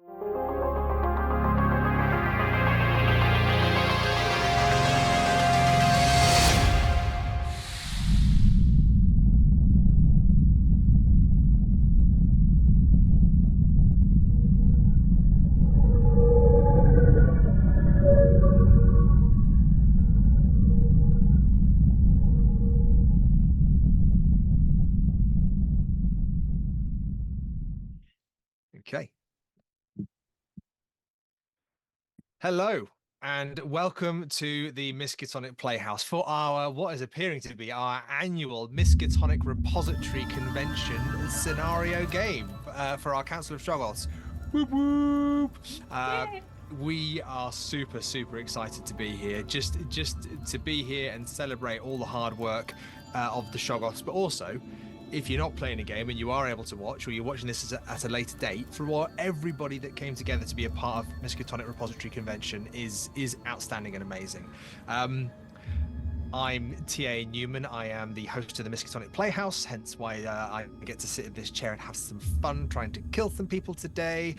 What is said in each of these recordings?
Okay. Hello, and welcome to the Miskatonic Playhouse for our, what is appearing to be our annual Miskatonic Repository Convention scenario game for our Council of Shoggoths. Whoop, whoop. We are super, super excited to be here, just to be here and celebrate all the hard work of the Shoggoths, but also, if you're not playing a game and you are able to watch, or you're watching this at a later date, for everybody that came together to be a part of Miskatonic Repository Convention is outstanding and amazing. I'm TA Newman. I am the host of the Miskatonic Playhouse, hence why I get to sit in this chair and have some fun trying to kill some people today,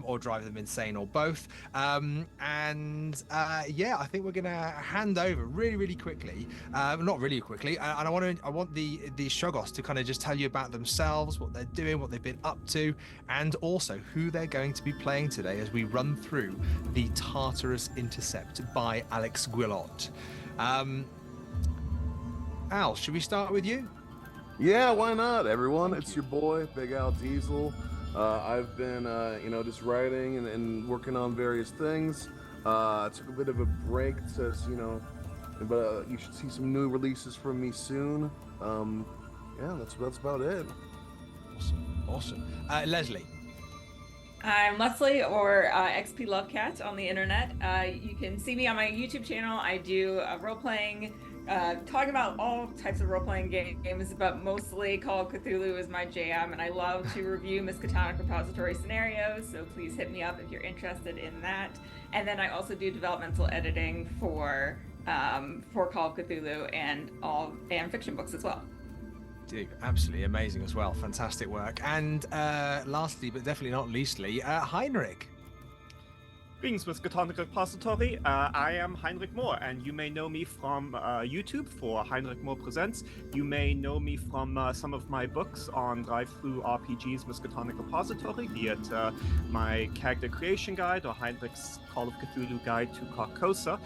or drive them insane, or both. Yeah, I think we're gonna hand over really quickly, not really quickly, and I want the Shoggoths to kind of just tell you about themselves, what they're doing, what they've been up to, and also who they're going to be playing today as we run through the Tartarus Intercept by Alex Guillotte. Al, should we start with you? Yeah, why not, everyone? It's your boy, Big Al Diesel. I've been, just writing and working on various things. Took a bit of a break to, but you should see some new releases from me soon. Yeah, that's about it. Awesome. Leslie. I'm Leslie, or XPLovecat on the internet. You can see me on my YouTube channel. I do role-playing, talking about all types of role-playing games, but mostly Call of Cthulhu is my jam, and I love to review Miskatonic Repository scenarios, so please hit me up if you're interested in that. And then I also do developmental editing for Call of Cthulhu and fiction books as well. Dude, absolutely amazing as well. Fantastic work. And lastly, but definitely not leastly, Heinrich. Greetings, Miskatonic Repository. I am Heinrich Moore, and you may know me from YouTube for Heinrich Moore Presents. You may know me from some of my books on Drive-Thru RPGs Miskatonic Repository, be it my character creation guide or Heinrich's Call of Cthulhu guide to Carcosa.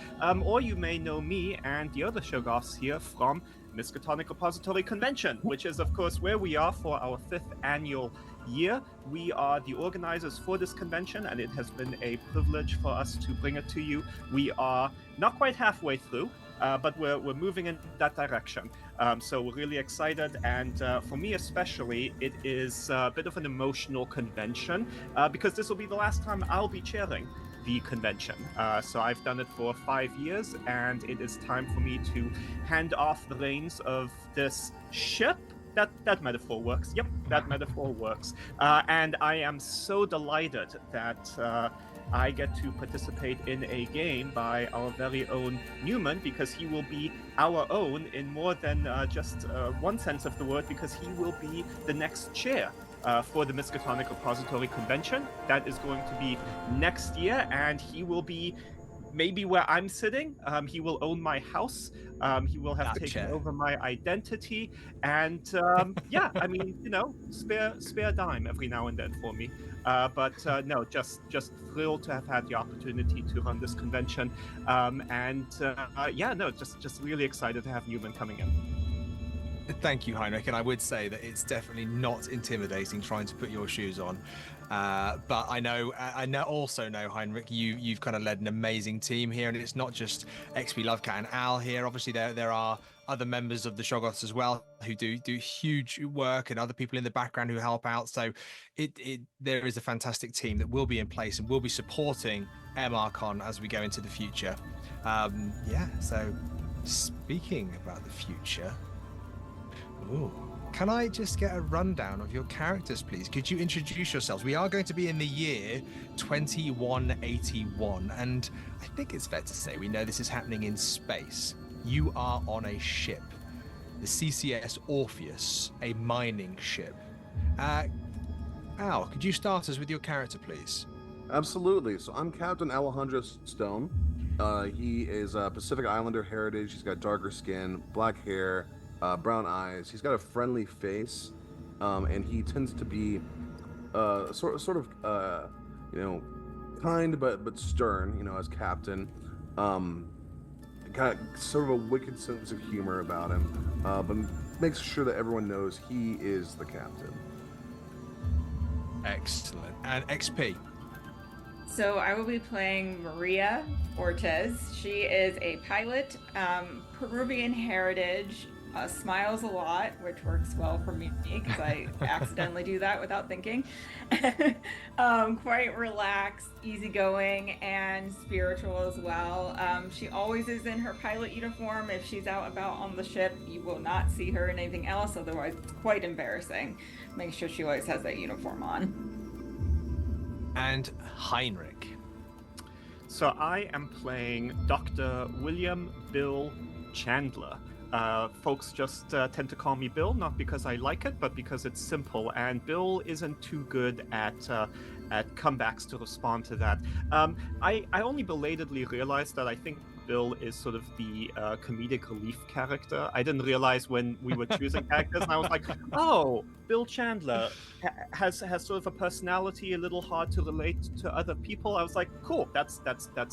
Or you may know me and the other Shoggoths here from Miskatonic Repository Convention, which is, of course, where we are for our 5th annual year. We are the organizers for this convention, and it has been a privilege for us to bring it to you. We are not quite halfway through, but we're moving in that direction. So we're really excited, and for me especially, it is a bit of an emotional convention, because this will be the last time I'll be chairing the convention. So I've done it for 5 years, and it is time for me to hand off the reins of this ship. That metaphor works. Yep, that metaphor works. And I am so delighted that I get to participate in a game by our very own Newman, because he will be our own in more than just one sense of the word, because he will be the next chair for the Miskatonic Repository Convention. That is going to be next year, and he will be maybe where I'm sitting. He will own my house. He will have taken over my identity, and yeah, I mean, spare dime every now and then for me. But no, just thrilled to have had the opportunity to run this convention, yeah, no, just really excited to have Newman coming in. Thank you, Heinrich, and I would say that it's definitely not intimidating trying to put your shoes on. But I also know, Heinrich, you've kind of led an amazing team here, and it's not just XPLovecat and Al here. Obviously, there are other members of the Shoggoths as well who do huge work, and other people in the background who help out. So there is a fantastic team that will be in place and will be supporting MRCon as we go into the future. Yeah, so speaking about the future, can I just get a rundown of your characters, please? Could you introduce yourselves? We are going to be in the year 2181, and I think it's fair to say we know this is happening in space. You are on a ship, the CCS Orpheus, a mining ship. Al, could you start us with your character, please? Absolutely. So I'm Captain Alejandro Stone. He is Pacific Islander heritage. He's got darker skin, black hair, brown eyes. He's got a friendly face, and he tends to be sort of kind but stern. As captain. Got sort of a wicked sense of humor about him, but makes sure that everyone knows he is the captain. Excellent. And XP. So I will be playing Maria Ortiz. She is a pilot, Peruvian heritage, smiles a lot, which works well for me because I accidentally do that without thinking. Quite relaxed, easygoing, and spiritual as well. She always is in her pilot uniform. If she's out about on the ship, you will not see her in anything else, otherwise it's quite embarrassing. Make sure she always has that uniform on. And Heinrich. So I am playing Dr. William Bill Chandler. Folks just tend to call me Bill, not because I like it, but because it's simple. And Bill isn't too good at comebacks to respond to that. I only belatedly realized that I think Bill is sort of the comedic relief character. I didn't realize when we were choosing characters, and I was like, oh, Bill Chandler has sort of a personality a little hard to relate to other people. I was like, cool, that's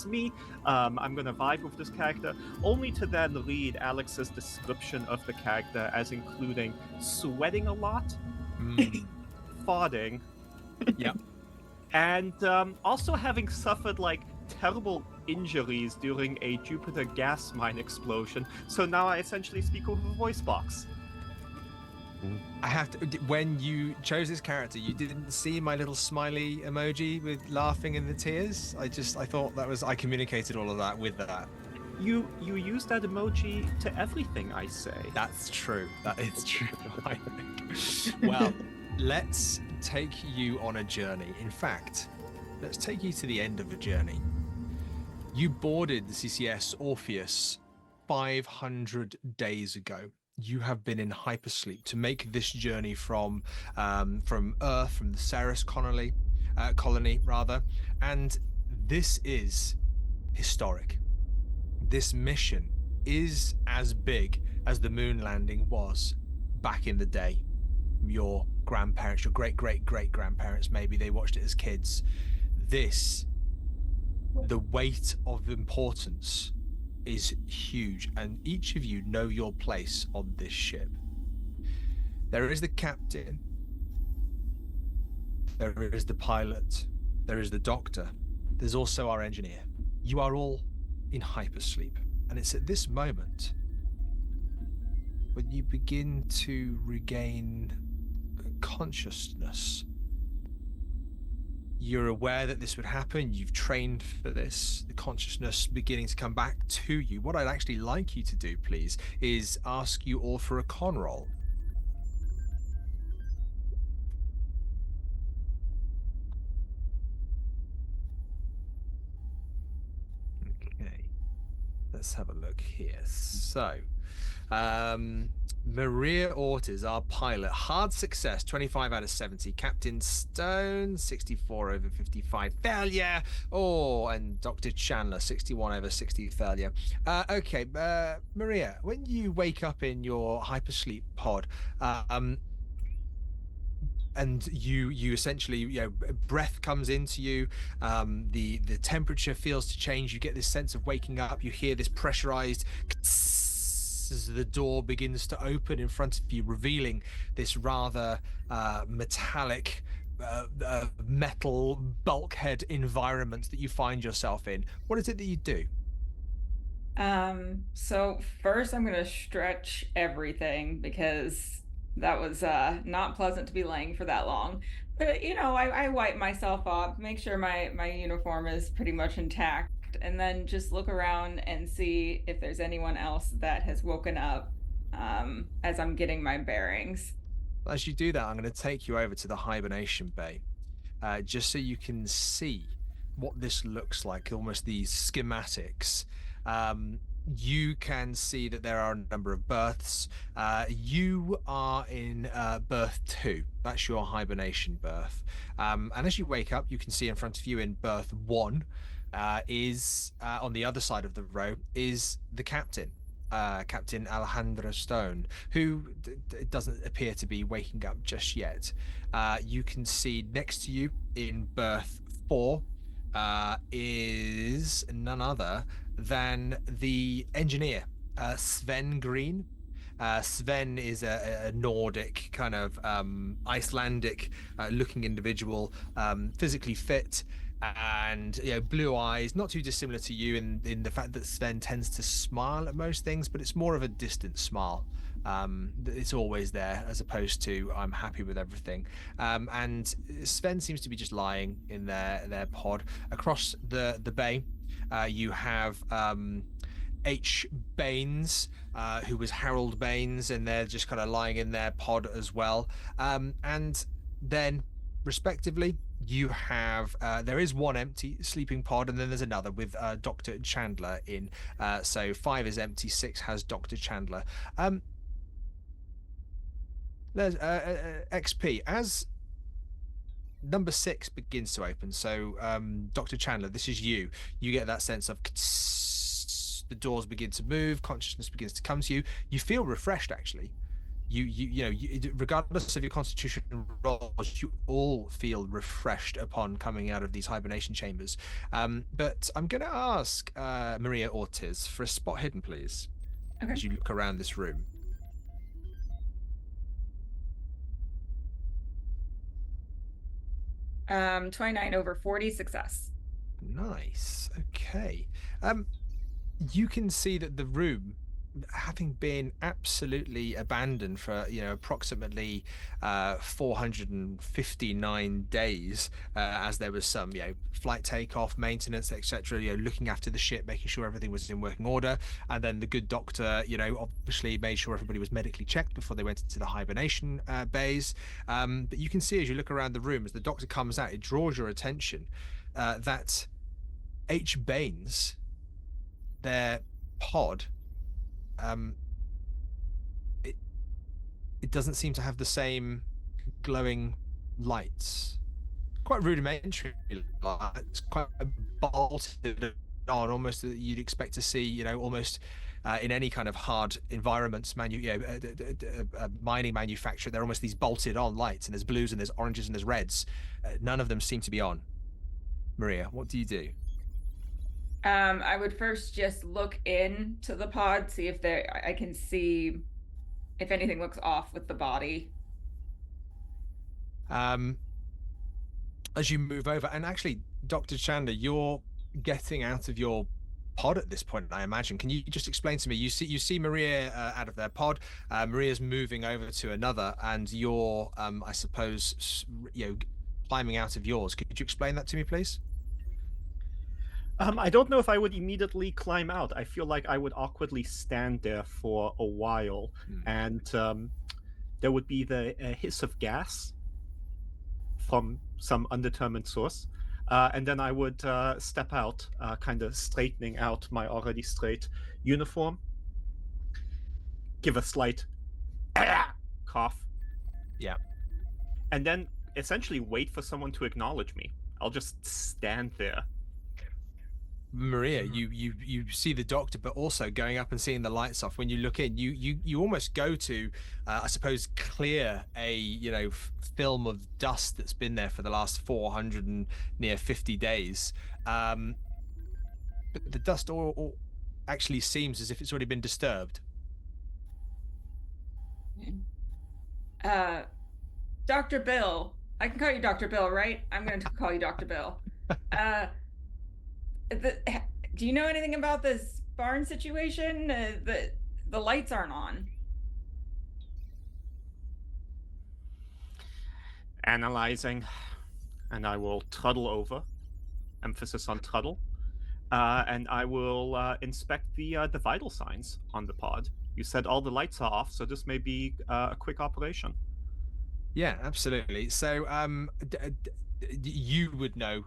me. I'm gonna vibe with this character, only to then read Alex's description of the character as including sweating a lot, farting, Yep. and also having suffered like terrible injuries during a Jupiter gas mine explosion. So now I essentially speak with a voice box. I have to. When you chose this character, you didn't see my little smiley emoji with laughing and the tears. I thought that was. I communicated all of that with that. You use that emoji to everything I say. That's true. That is true. Well, let's take you on a journey. In fact, let's take you to the end of the journey. You boarded the CCS Orpheus 500 days ago. You have been in hypersleep to make this journey from Earth, from the Ceres colony, and this is historic. This mission is as big as the moon landing was back in the day. Your grandparents, your great-great-great-grandparents, maybe they watched it as kids. The weight of importance is huge, and each of you know your place on this ship. There is the captain, there is the pilot, there is the doctor, there's also our engineer. You are all in hypersleep, and it's at this moment when you begin to regain consciousness. You're aware that this would happen. You've trained for this. The consciousness beginning to come back to you. What I'd actually like you to do, please, is ask you all for a con roll. Okay. Let's have a look here. So, Maria Ortiz, our pilot, hard success, 25 out of 70. Captain Stone, 64 over 55, failure. Oh, and Dr. Chandler, 61 over 60, failure. Okay, Maria, when you wake up in your hypersleep pod, and you essentially, breath comes into you, the temperature feels to change. You get this sense of waking up. You hear this pressurized as the door begins to open in front of you, revealing this rather metallic, metal bulkhead environment that you find yourself in. What is it that you do? So first I'm going to stretch everything because that was not pleasant to be laying for that long. But, I wipe myself off, make sure my uniform is pretty much intact, and then just look around and see if there's anyone else that has woken up as I'm getting my bearings. As you do that, I'm going to take you over to the hibernation bay, just so you can see what this looks like, almost these schematics. you can see that there are a number of berths. You are in berth 2. That's your hibernation berth. And as you wake up, you can see in front of you in berth 1 is on the other side of the row is the captain. Captain Alejandro Stone, who doesn't appear to be waking up just yet. You can see next to you in berth 4 is none other than the engineer, Sven Green. Sven is a Nordic kind of Icelandic looking individual, physically fit, and blue eyes, not too dissimilar to you in the fact that Sven tends to smile at most things, but it's more of a distant smile. It's always there, as opposed to I'm happy with everything. And Sven seems to be just lying in their pod across the bay. You have H. Baines, who was Harold Baines, and they're just kind of lying in their pod as well. And then, respectively, you have there is one empty sleeping pod, and then there's another with Dr. Chandler in. So 5 is empty, 6 has Dr. Chandler. There's XP as number 6 begins to open. So Dr. Chandler, this is you. You get that sense of the doors begin to move, consciousness begins to come to you. You feel refreshed, actually. You regardless of your constitution rolls, you all feel refreshed upon coming out of these hibernation chambers. But I'm going to ask Maria Ortiz for a spot hidden, please. Okay. As you look around this room. Um, 29 over 40, success. Nice. Okay. You can see that the room, having been absolutely abandoned for approximately 459 days, as there was some flight takeoff, maintenance, etc., looking after the ship, making sure everything was in working order, and then the good doctor obviously made sure everybody was medically checked before they went into the hibernation bays. But you can see as you look around the room, as the doctor comes out, it draws your attention that H. Baines, their pod, it doesn't seem to have the same glowing lights. Quite rudimentary lights, quite bolted on, almost that you'd expect to see, almost in any kind of hard environments, mining manufacturer. They're almost these bolted on lights, and there's blues and there's oranges and there's reds. None of them seem to be on. Maria, what do you do? I would first just look into the pod, see if I can see if anything looks off with the body. As you move over, and actually, Dr. Chandler, you're getting out of your pod at this point, I imagine. Can you just explain to me? You see Maria out of their pod. Maria's moving over to another, and you're, I suppose, climbing out of yours. Could you explain that to me, please? I don't know if I would immediately climb out. I feel like I would awkwardly stand there for a while, and there would be the hiss of gas from some undetermined source, and then I would step out, kind of straightening out my already straight uniform, give a slight cough, and then essentially wait for someone to acknowledge me. I'll just stand there. Maria, you see the doctor, but also going up and seeing the lights off. When you look in, you almost go to, I suppose, clear a film of dust that's been there for the last 450 days. But the dust all actually seems as if it's already been disturbed. Dr. Bill, I can call you Dr. Bill, right? I'm going to call you Dr. Bill. Do you know anything about this barn situation? The lights aren't on. Analyzing, and I will truddle over, emphasis on truddle, and I will inspect the vital signs on the pod. You said all the lights are off, so this may be a quick operation. Yeah, absolutely. So you would know,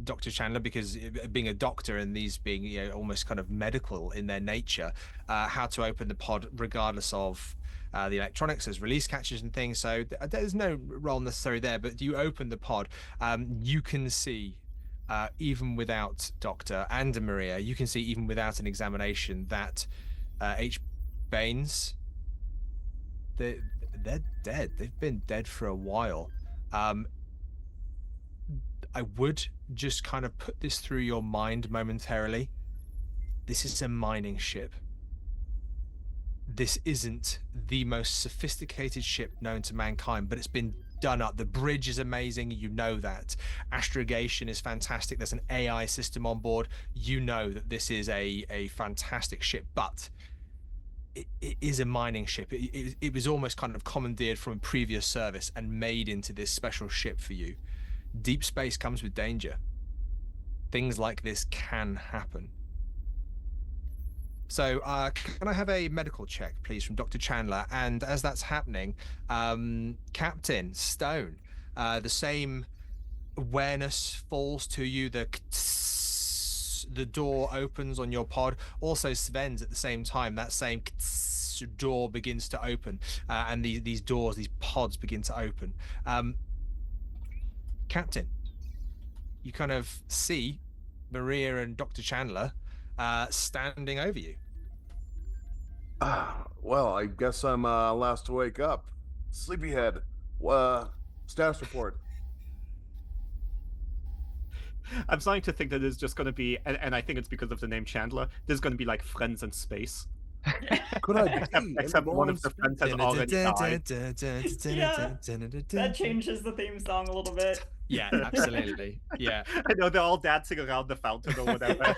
Dr. Chandler, because being a doctor and these being, you know, almost kind of medical in their nature, how to open the pod regardless of the electronics as release catches and things. So there's no role necessary there, but you open the pod, you can see, even without Doctor and Maria, you can see even without an examination that H. Baines, they're dead. They've been dead for a while. I would just kind of put this through your mind momentarily. This is a mining ship. This isn't the most sophisticated ship known to mankind, but it's been done up. The bridge is amazing, you know that. Astrogation is fantastic. There's an AI system on board. You know that this is a fantastic ship, but it is a mining ship. It was almost kind of commandeered from a previous service and made into this special ship for you. Deep space comes with danger. Things like this can happen. So can I have a medical check, please, from Dr. Chandler? And as that's happening, Captain Stone, the same awareness falls to you. The door opens on your pod. Also, Sven's at the same time. That same door begins to open, and these doors, these pods begin to open. Captain, you kind of see Maria and Dr. Chandler standing over you. Well, I guess I'm last to wake up. Sleepyhead. Status report. I'm starting to think that it's just going to be, and I think it's because of the name Chandler, there's going to be like friends in space. Could I Except one of the friends has already died. That changes the theme song a little bit. Yeah, absolutely. Yeah. I know they're all dancing around the fountain or whatever.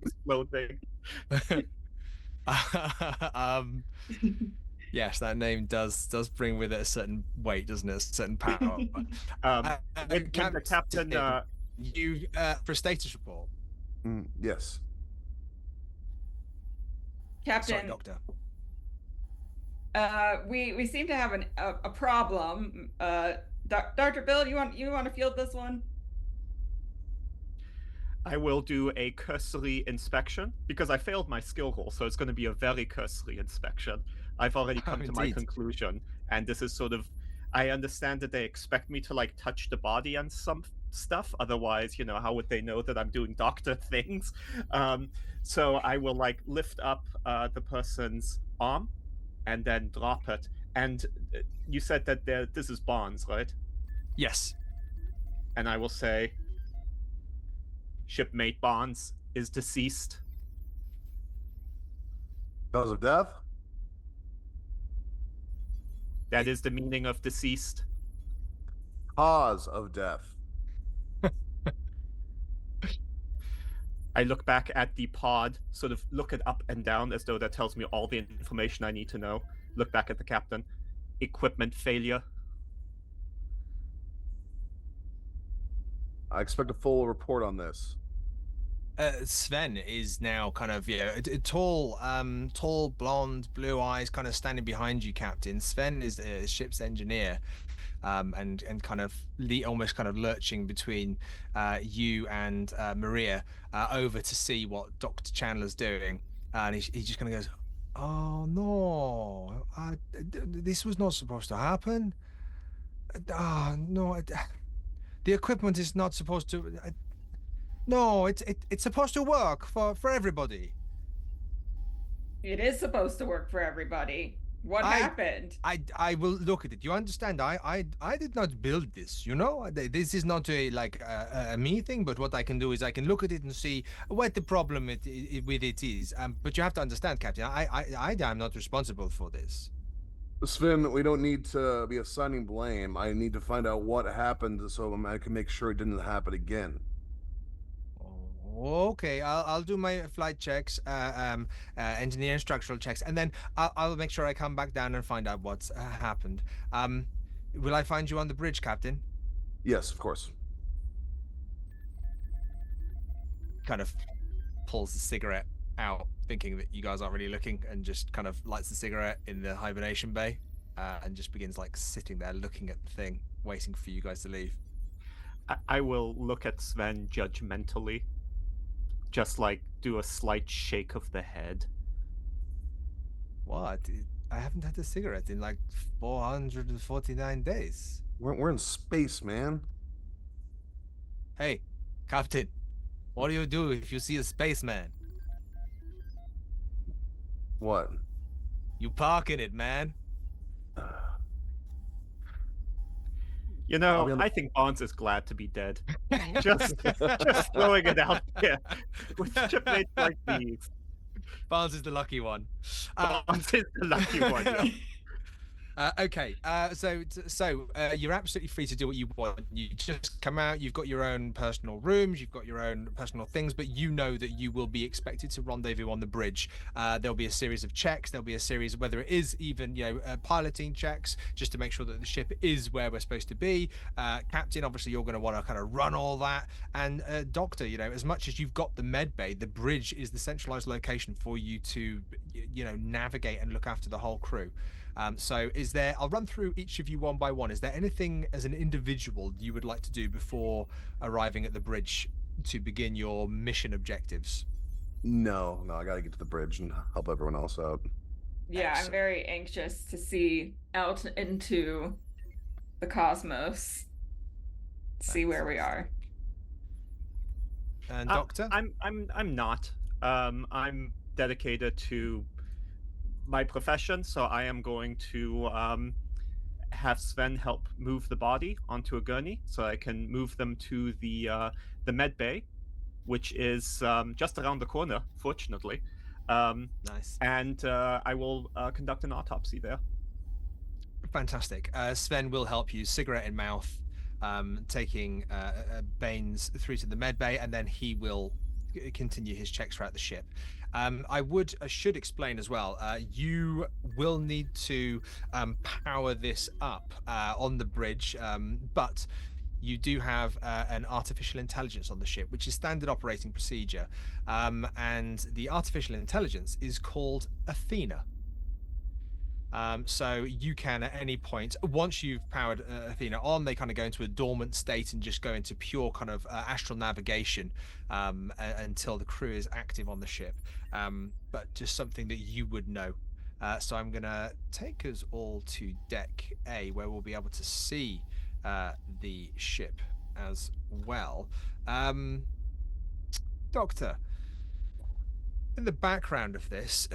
Exploding. Yes, that name does bring with it a certain weight, doesn't it? A certain power. When the captain, you for a status report. Yes. Captain, Sorry, Doctor. we seem to have a problem. Dr. Bill, you want to field this one? I will do a cursory inspection because I failed my skill roll, so it's going to be a very cursory inspection. I've already come to my conclusion, and this is sort of, I understand that they expect me to like touch the body and some stuff, otherwise, you know, how would they know that I'm doing doctor things? So I will like lift up the person's arm and then drop it. And you said that this is bonds, right? Yes. And I will say, shipmate Bonds is deceased. Cause of death? That is the meaning of deceased. Cause of death. I look back at the pod, sort of look it up and down as though that tells me all the information I need to know. Look back at the captain. Equipment failure. I expect a full report on this. Sven is now kind of, tall, blonde, blue eyes, kind of standing behind you, Captain. Sven is a ship's engineer, and kind of almost kind of lurching between you and Maria over to see what Dr. Chandler's doing, and he just kind of goes, "Oh no, this was not supposed to happen. No, the equipment is not supposed to." No, it's supposed to work for everybody. It is supposed to work for everybody. What happened? I will look at it. You understand? I did not build this. You know, this is not a me thing. But what I can do is I can look at it and see what the problem with it is. But you have to understand, Captain. I am not responsible for this. Sven, we don't need to be assigning blame. I need to find out what happened so I can make sure it didn't happen again. Okay, I'll do my flight checks, engineer and structural checks, and then I'll make sure I come back down and find out what's happened. Will I find you on the bridge, Captain? Yes, of course. Kind of pulls the cigarette out, thinking that you guys aren't really looking, and just kind of lights the cigarette in the hibernation bay, and just begins like sitting there looking at the thing, waiting for you guys to leave. I will look at Sven judgmentally, just like do a slight shake of the head. What? I haven't had a cigarette in like 449 days. We're in space, man. Hey, Captain, what do you do if you see a spaceman? What? You park in it, man. You know, I'll be I think Bonds is glad to be dead. Just throwing it out there with shipmates like these. Barnes is the lucky one. Bonds is the lucky one. Yeah. Okay, so you're absolutely free to do what you want. You just come out. You've got your own personal rooms. You've got your own personal things, but you know that you will be expected to rendezvous on the bridge. There'll be a series of checks. There'll be a series, whether it is even piloting checks, just to make sure that the ship is where we're supposed to be. Captain, obviously, you're going to want to kind of run all that. And Doctor, as much as you've got the med bay, the bridge is the centralized location for you to navigate and look after the whole crew. So I'll run through each of you one by one. Is there anything as an individual you would like to do before arriving at the bridge to begin your mission objectives? No, I gotta get to the bridge and help everyone else out. Yeah, I'm very anxious to see out into the cosmos, see where we are. And Doctor? I'm not. I'm dedicated to my profession, so I am going to have Sven help move the body onto a gurney so I can move them to the med bay, which is just around the corner, fortunately. Nice. And I will conduct an autopsy there. Fantastic. Sven will help you, cigarette in mouth, taking Baines through to the med bay, and then he will continue his checks throughout the ship. I should explain as well, you will need to power this up on the bridge, but you do have an artificial intelligence on the ship, which is standard operating procedure, and the artificial intelligence is called Athena. So you can at any point, once you've powered Athena on, they kind of go into a dormant state and just go into pure kind of astral navigation until the crew is active on the ship. But just something that you would know. So I'm going to take us all to deck A, where we'll be able to see the ship as well. Doctor, in the background of this,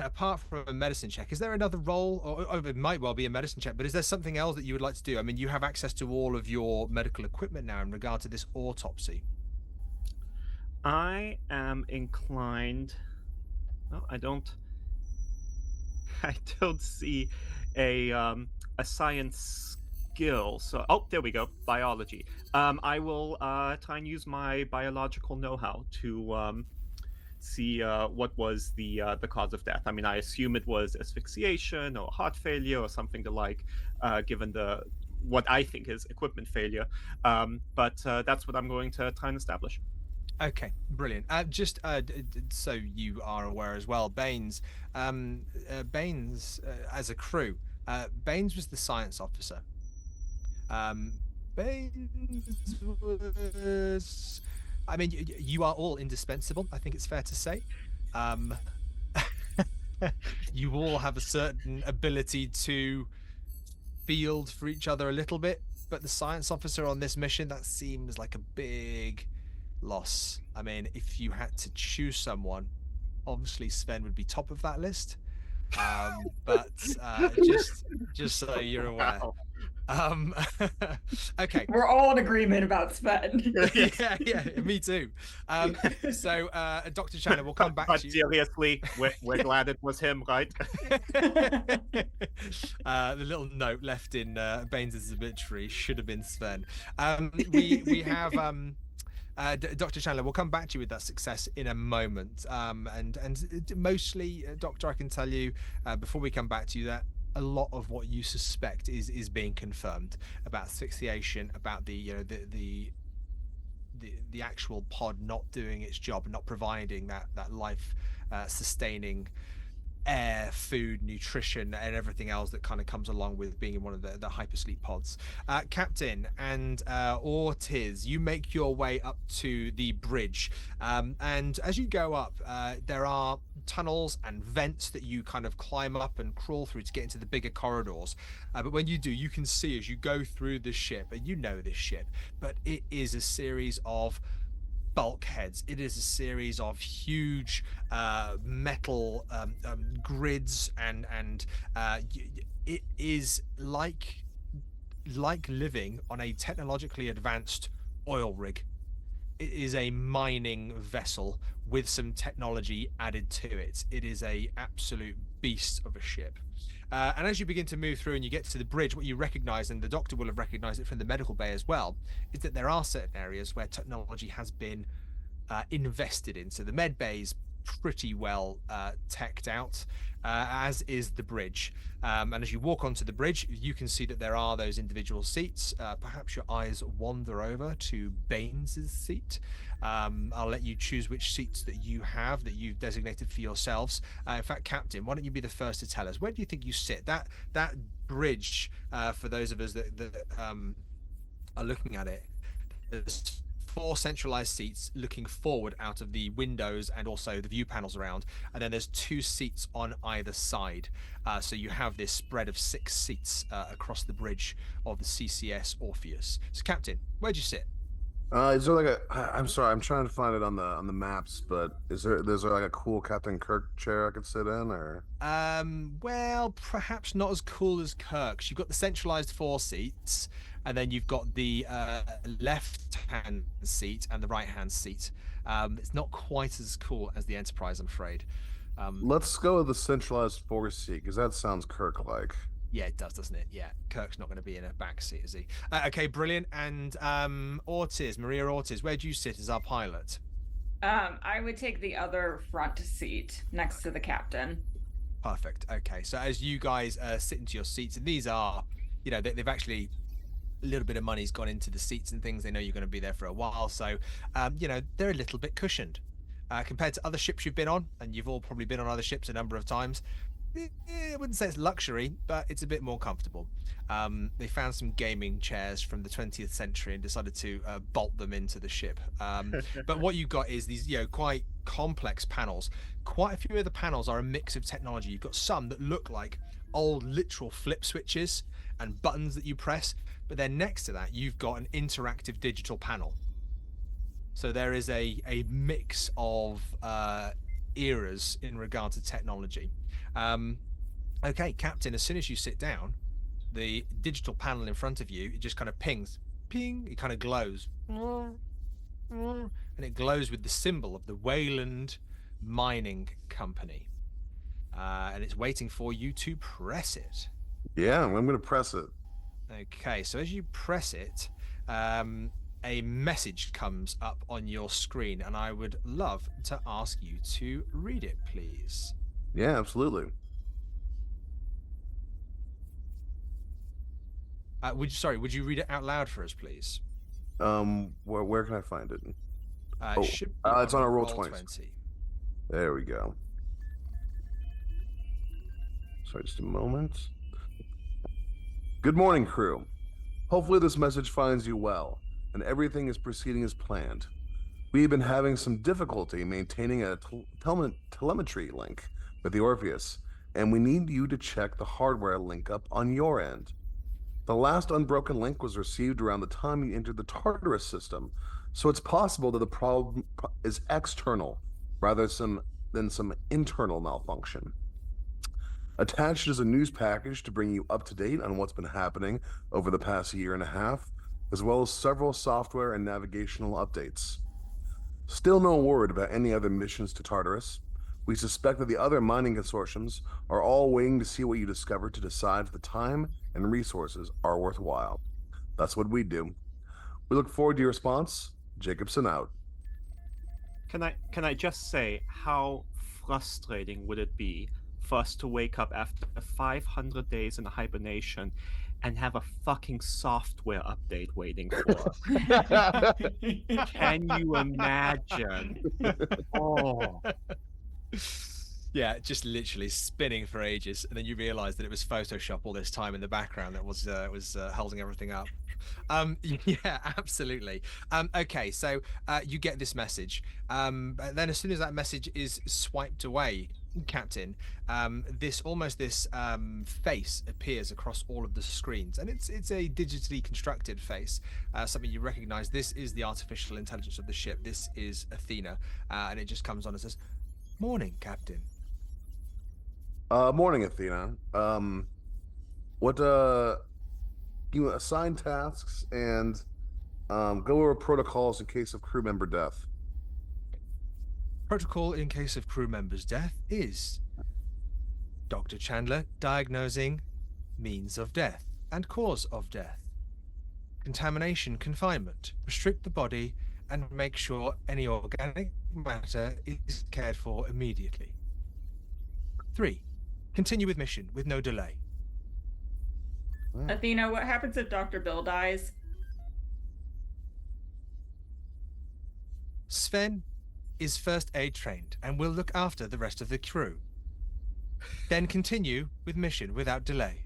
apart from a medicine check, is there another role, or it might well be a medicine check, but is there something else that you would like to do? I mean, you have access to all of your medical equipment now in regard to this autopsy. I am inclined. Well, I don't see a science skill. So, there we go. Biology. I will try and use my biological know-how to see what was the cause of death. I mean, I assume it was asphyxiation or heart failure or something to like, given what I think is equipment failure. But that's what I'm going to try and establish. Okay, brilliant. Just so you are aware as well, Baines, as a crew, Baines was the science officer. Baines was... I mean, you are all indispensable, I think it's fair to say. You all have a certain ability to field for each other a little bit, but the science officer on this mission, that seems like a big loss. I mean, if you had to choose someone, obviously Sven would be top of that list. But just so you're aware. Wow. Okay. We're all in agreement about Sven. yeah, me too. So Dr. Chandler, we'll come back but to you. Seriously, we're glad it was him, right? The little note left in Baines' obituary should have been Sven. We have Dr. Chandler, we'll come back to you with that success in a moment. And mostly, Doctor, I can tell you before we come back to you that a lot of what you suspect is being confirmed about asphyxiation, about the actual pod not doing its job, not providing that life sustaining air, food, nutrition, and everything else that kind of comes along with being in one of the hypersleep pods. Captain and Ortiz, you make your way up to the bridge, and as you go up, there are tunnels and vents that you kind of climb up and crawl through to get into the bigger corridors. But when you do, you can see as you go through the ship, and you know this ship, but it is a series of bulkheads. It is a series of huge metal grids, and it is like living on a technologically advanced oil rig. It is a mining vessel with some technology added to it. It is a absolute beast of a ship. And as you begin to move through and you get to the bridge, what you recognize, and the doctor will have recognized it from the medical bay as well, is that there are certain areas where technology has been invested in. So the med bay is pretty well teched out, as is the bridge. And as you walk onto the bridge, you can see that there are those individual seats. Perhaps your eyes wander over to Baines's seat. I'll let you choose which seats that you have that you've designated for yourselves. In fact, Captain, why don't you be the first to tell us, where do you think you sit? That bridge, for those of us that are looking at it, there's 4 centralized seats looking forward out of the windows and also the view panels around, and then there's 2 seats on either side. So you have this spread of 6 seats across the bridge of the CCS Orpheus. So Captain, where'd you sit? Is there like a? I'm sorry, I'm trying to find it on the maps, but is there like a cool Captain Kirk chair I could sit in, or? Well, perhaps not as cool as Kirk's. You've got the centralized 4 seats, and then you've got the left-hand seat and the right-hand seat. It's not quite as cool as the Enterprise, I'm afraid. Let's go with the centralized 4 seat, because that sounds Kirk-like. Yeah, it does, doesn't it? Yeah, Kirk's not going to be in a back seat, is he? Okay, brilliant. And Ortiz, Maria Ortiz, where do you sit as our pilot? I would take the other front seat next to the captain. Perfect. Okay, so as you guys sit into your seats, and these are, you know, they've actually, a little bit of money's gone into the seats and things. They know you're going to be there for a while, so you know, they're a little bit cushioned compared to other ships you've been on, and you've all probably been on other ships a number of times. I wouldn't say it's luxury, but it's a bit more comfortable. They found some gaming chairs from the 20th century and decided to bolt them into the ship. But what you've got is these, you know, quite complex panels. Quite a few of the panels are a mix of technology. You've got some that look like old literal flip switches and buttons that you press, but then next to that you've got an interactive digital panel. So there is a mix of eras in regard to technology. Okay, Captain, as soon as you sit down, the digital panel in front of you, it just kind of pings, ping, it kind of glows, and it glows with the symbol of the Wayland Mining Company, and it's waiting for you to press it. Yeah, I'm going to press it. Okay, so as you press it, a message comes up on your screen, and I would love to ask you to read it, please. Yeah, absolutely. Would you read it out loud for us, please? Where can I find it? It's on a roll 20. There we go. Sorry, just a moment. Good morning, crew. Hopefully this message finds you well, and everything is proceeding as planned. We've been having some difficulty maintaining a telemetry link with the Orpheus, and we need you to check the hardware link up on your end. The last unbroken link was received around the time you entered the Tartarus system, so it's possible that the problem is external rather than some internal malfunction. Attached is a news package to bring you up to date on what's been happening over the past 1.5 years, as well as several software and navigational updates. Still no word about any other missions to Tartarus. We suspect that the other mining consortiums are all waiting to see what you discover to decide if the time and resources are worthwhile. That's what we do. We look forward to your response. Jacobson out. Can I just say, how frustrating would it be for us to wake up after 500 days in hibernation and have a fucking software update waiting for us? Can you imagine? Oh. Yeah, just literally spinning for ages, and then you realise that it was Photoshop all this time in the background that was holding everything up. Yeah, absolutely. Okay, so you get this message. Then as soon as that message is swiped away, Captain, this face appears across all of the screens, and it's a digitally constructed face, something you recognise. This is the artificial intelligence of the ship. This is Athena, and it just comes on and says, "Morning, Captain." Morning, Athena. What you assign tasks and go over protocols in case of crew member death. Protocol in case of crew member's death is Dr. Chandler diagnosing means of death and cause of death. Contamination, confinement, restrict the body and make sure any organic matter is cared for immediately. 3. Continue with mission with no delay. Athena, what happens if Dr. Bill dies? Sven is first aid trained and will look after the rest of the crew. Then continue with mission without delay.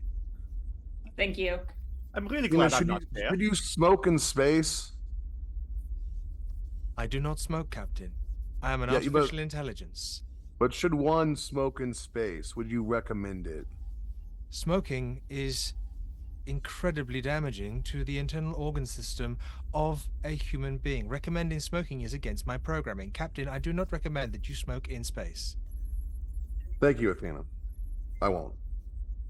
Thank you. I'm really glad I'm not there. Should you smoke in space? I do not smoke, Captain. I am an artificial intelligence. But should one smoke in space? Would you recommend it? Smoking is incredibly damaging to the internal organ system of a human being. Recommending smoking is against my programming. Captain, I do not recommend that you smoke in space. Thank you, Athena. I won't.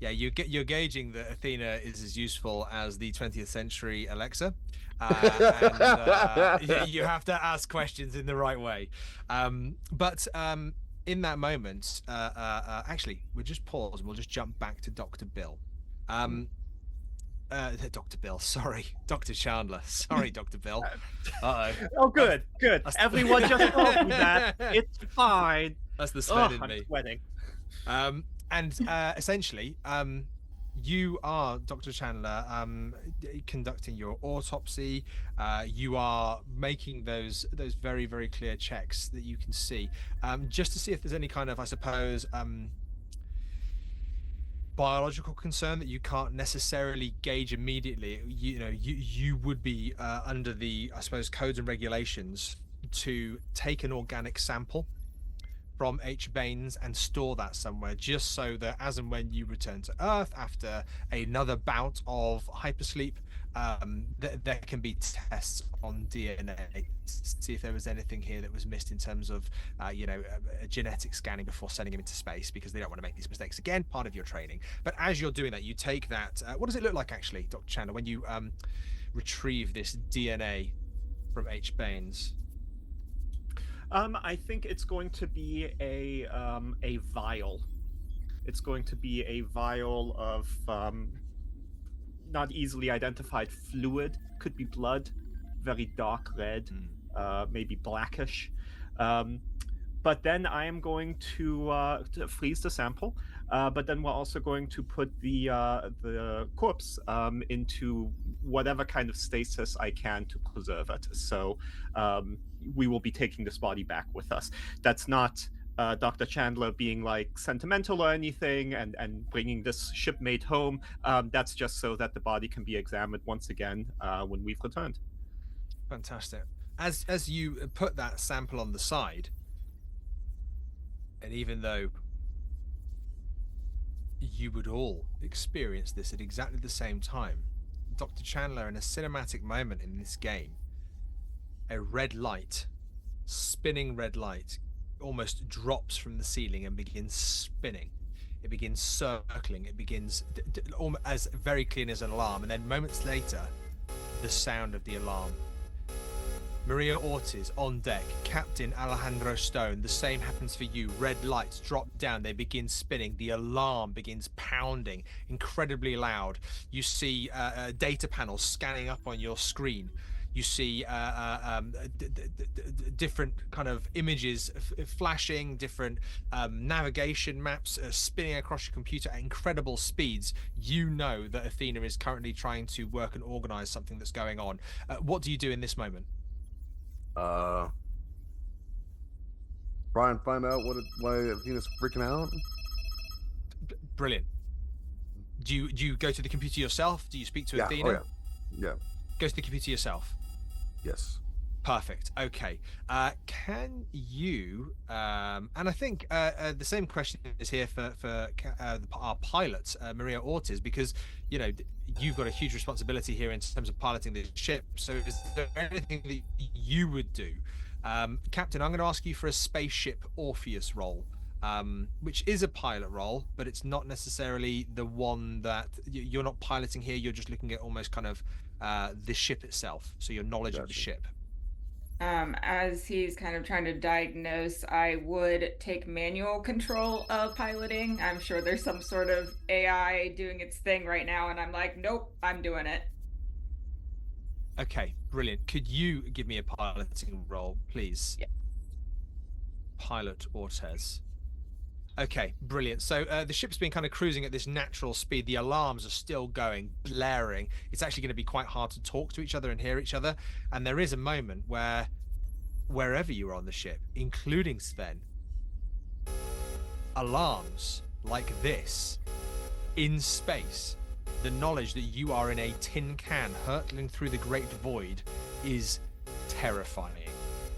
Yeah, you're gauging that Athena is as useful as the 20th century Alexa. You have to ask questions in the right way. But in that moment, actually, we'll just pause and we'll just jump back to Dr. Bill. Dr. Bill, sorry. Dr. Chandler. Sorry, Dr. Bill. Uh-oh. Oh, good. Everyone just told me that. It's fine. That's the sweat in I'm me. sweating. And essentially, you are, Dr. Chandler, conducting your autopsy. You are making those very, very clear checks that you can see, just to see if there's any kind of, I suppose, biological concern that you can't necessarily gauge immediately. You would be under the, I suppose, codes and regulations to take an organic sample from H. Baines and store that somewhere, just so that as and when you return to Earth after another bout of hypersleep, there can be tests on DNA to see if there was anything here that was missed in terms of, a genetic scanning before sending him into space, because they don't want to make these mistakes again. Part of your training. But as you're doing that, you take that. What does it look like, actually, Dr. Chandler, when you retrieve this DNA from H. Baines? I think it's going to be a vial. It's going to be a vial of not easily identified fluid. Could be blood, very dark red, maybe blackish. But then I am going to freeze the sample. But then we're also going to put the corpse into whatever kind of stasis I can to preserve it. So we will be taking this body back with us. That's not Dr. Chandler being like sentimental or anything and bringing this shipmate home. That's just so that the body can be examined once again when we've returned. Fantastic. As you put that sample on the side, and even though you would all experience this at exactly the same time, Dr. Chandler, in a cinematic moment in this game, a red light, spinning red light, almost drops from the ceiling and begins spinning. It begins circling. It begins as very clean as an alarm, and then moments later, the sound of the alarm. Maria Ortiz on deck, Captain Alejandro Stone, the same happens for you. Red lights drop down, they begin spinning, the alarm begins pounding, incredibly loud. You see data panels scanning up on your screen. You see different kind of images flashing, different navigation maps spinning across your computer at incredible speeds. You know that Athena is currently trying to work and organize something that's going on. What do you do in this moment? Try and find out why Athena's freaking out. Brilliant. Do you go to the computer yourself? Do you speak to Athena? Oh, yeah. Go to the computer yourself. Yes. Perfect. Okay. Can you? And I think the same question is here for our pilot, Maria Ortiz, because you've got a huge responsibility here in terms of piloting the ship. So, is there anything that you would do, Captain? I'm going to ask you for a spaceship Orpheus role, which is a pilot role, but it's not necessarily the one that you're not piloting here. You're just looking at almost kind of the ship itself, so your knowledge of the ship. As he's kind of trying to diagnose, I would take manual control of piloting. I'm sure there's some sort of AI doing its thing right now, and I'm like, nope, I'm doing it. Okay, brilliant. Could you give me a piloting role, please? Yeah. Pilot Ortiz. Okay, brilliant. So the ship's been kind of cruising at this natural speed. The alarms are still going, blaring. It's actually going to be quite hard to talk to each other and hear each other. And there is a moment where, wherever you are on the ship, including Sven, alarms like this in space, the knowledge that you are in a tin can hurtling through the great void is terrifying.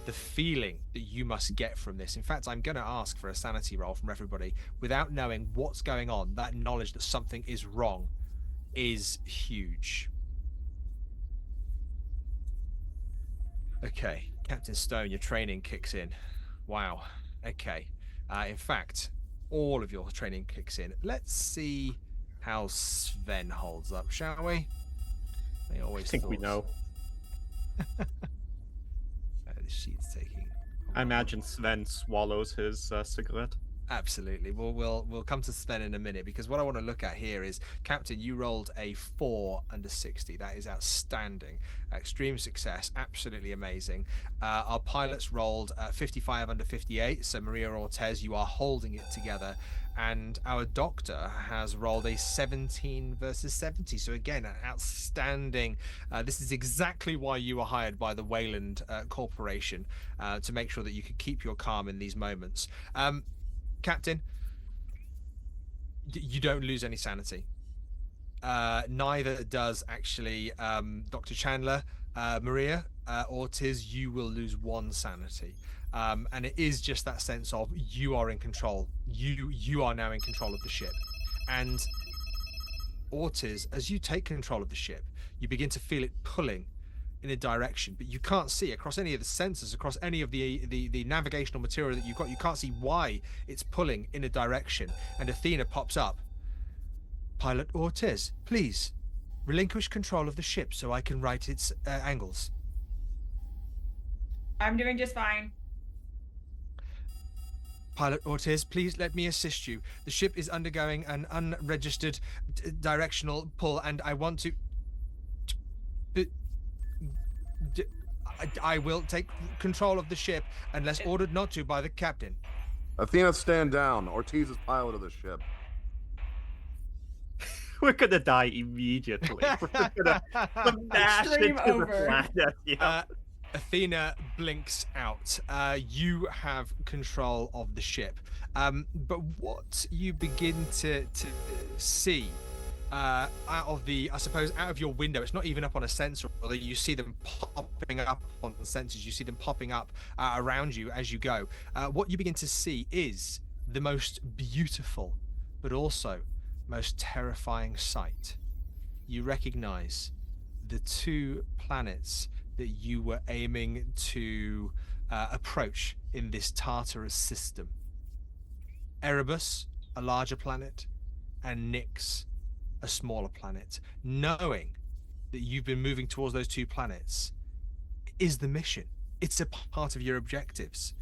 The feeling that you must get from this. In fact, I'm going to ask for a sanity roll from everybody. Without knowing what's going on, that knowledge that something is wrong is huge. Okay, Captain Stone, your training kicks in. Wow. Okay. In fact, all of your training kicks in. Let's see how Sven holds up, shall we? I think we know. The sheet's taking. I imagine Sven swallows his cigarette. Absolutely. We'll come to Sven in a minute, because what I want to look at here is, Captain, you rolled a 4 under 60. That is outstanding. Extreme success. Absolutely amazing. Our pilots rolled 55 under 58. So Maria Ortiz, you are holding it together. And our doctor has rolled a 17 versus 70. So again, an outstanding. This is exactly why you were hired by the Wayland Corporation, to make sure that you could keep your calm in these moments. Captain, you don't lose any sanity. Neither does actually Dr. Chandler. Maria Ortiz, you will lose 1 sanity. And it is just that sense of you are in control. You are now in control of the ship. And Ortiz, as you take control of the ship, you begin to feel it pulling in a direction, but you can't see across any of the sensors, across any of the navigational material that you've got. You can't see why it's pulling in a direction. And Athena pops up. Pilot Ortiz, please relinquish control of the ship so I can write its angles. I'm doing just fine. Pilot Ortiz, please let me assist you. The ship is undergoing an unregistered directional pull, and I want to... I will take control of the ship unless ordered not to by the captain. Athena, stand down. Ortiz is pilot of the ship. We're gonna die immediately. We're gonna smash Stream into over. the planet. Yeah. Athena blinks out. You have control of the ship. But what you begin to see out of your window, it's not even up on a sensor, although you see them popping up on the sensors, you see them popping up around you as you go. What you begin to see is the most beautiful, but also most terrifying sight. You recognize the 2 planets that you were aiming to approach in this Tartarus system. Erebus, a larger planet, and Nyx, a smaller planet. Knowing that you've been moving towards those 2 planets is the mission. It's a part of your objectives.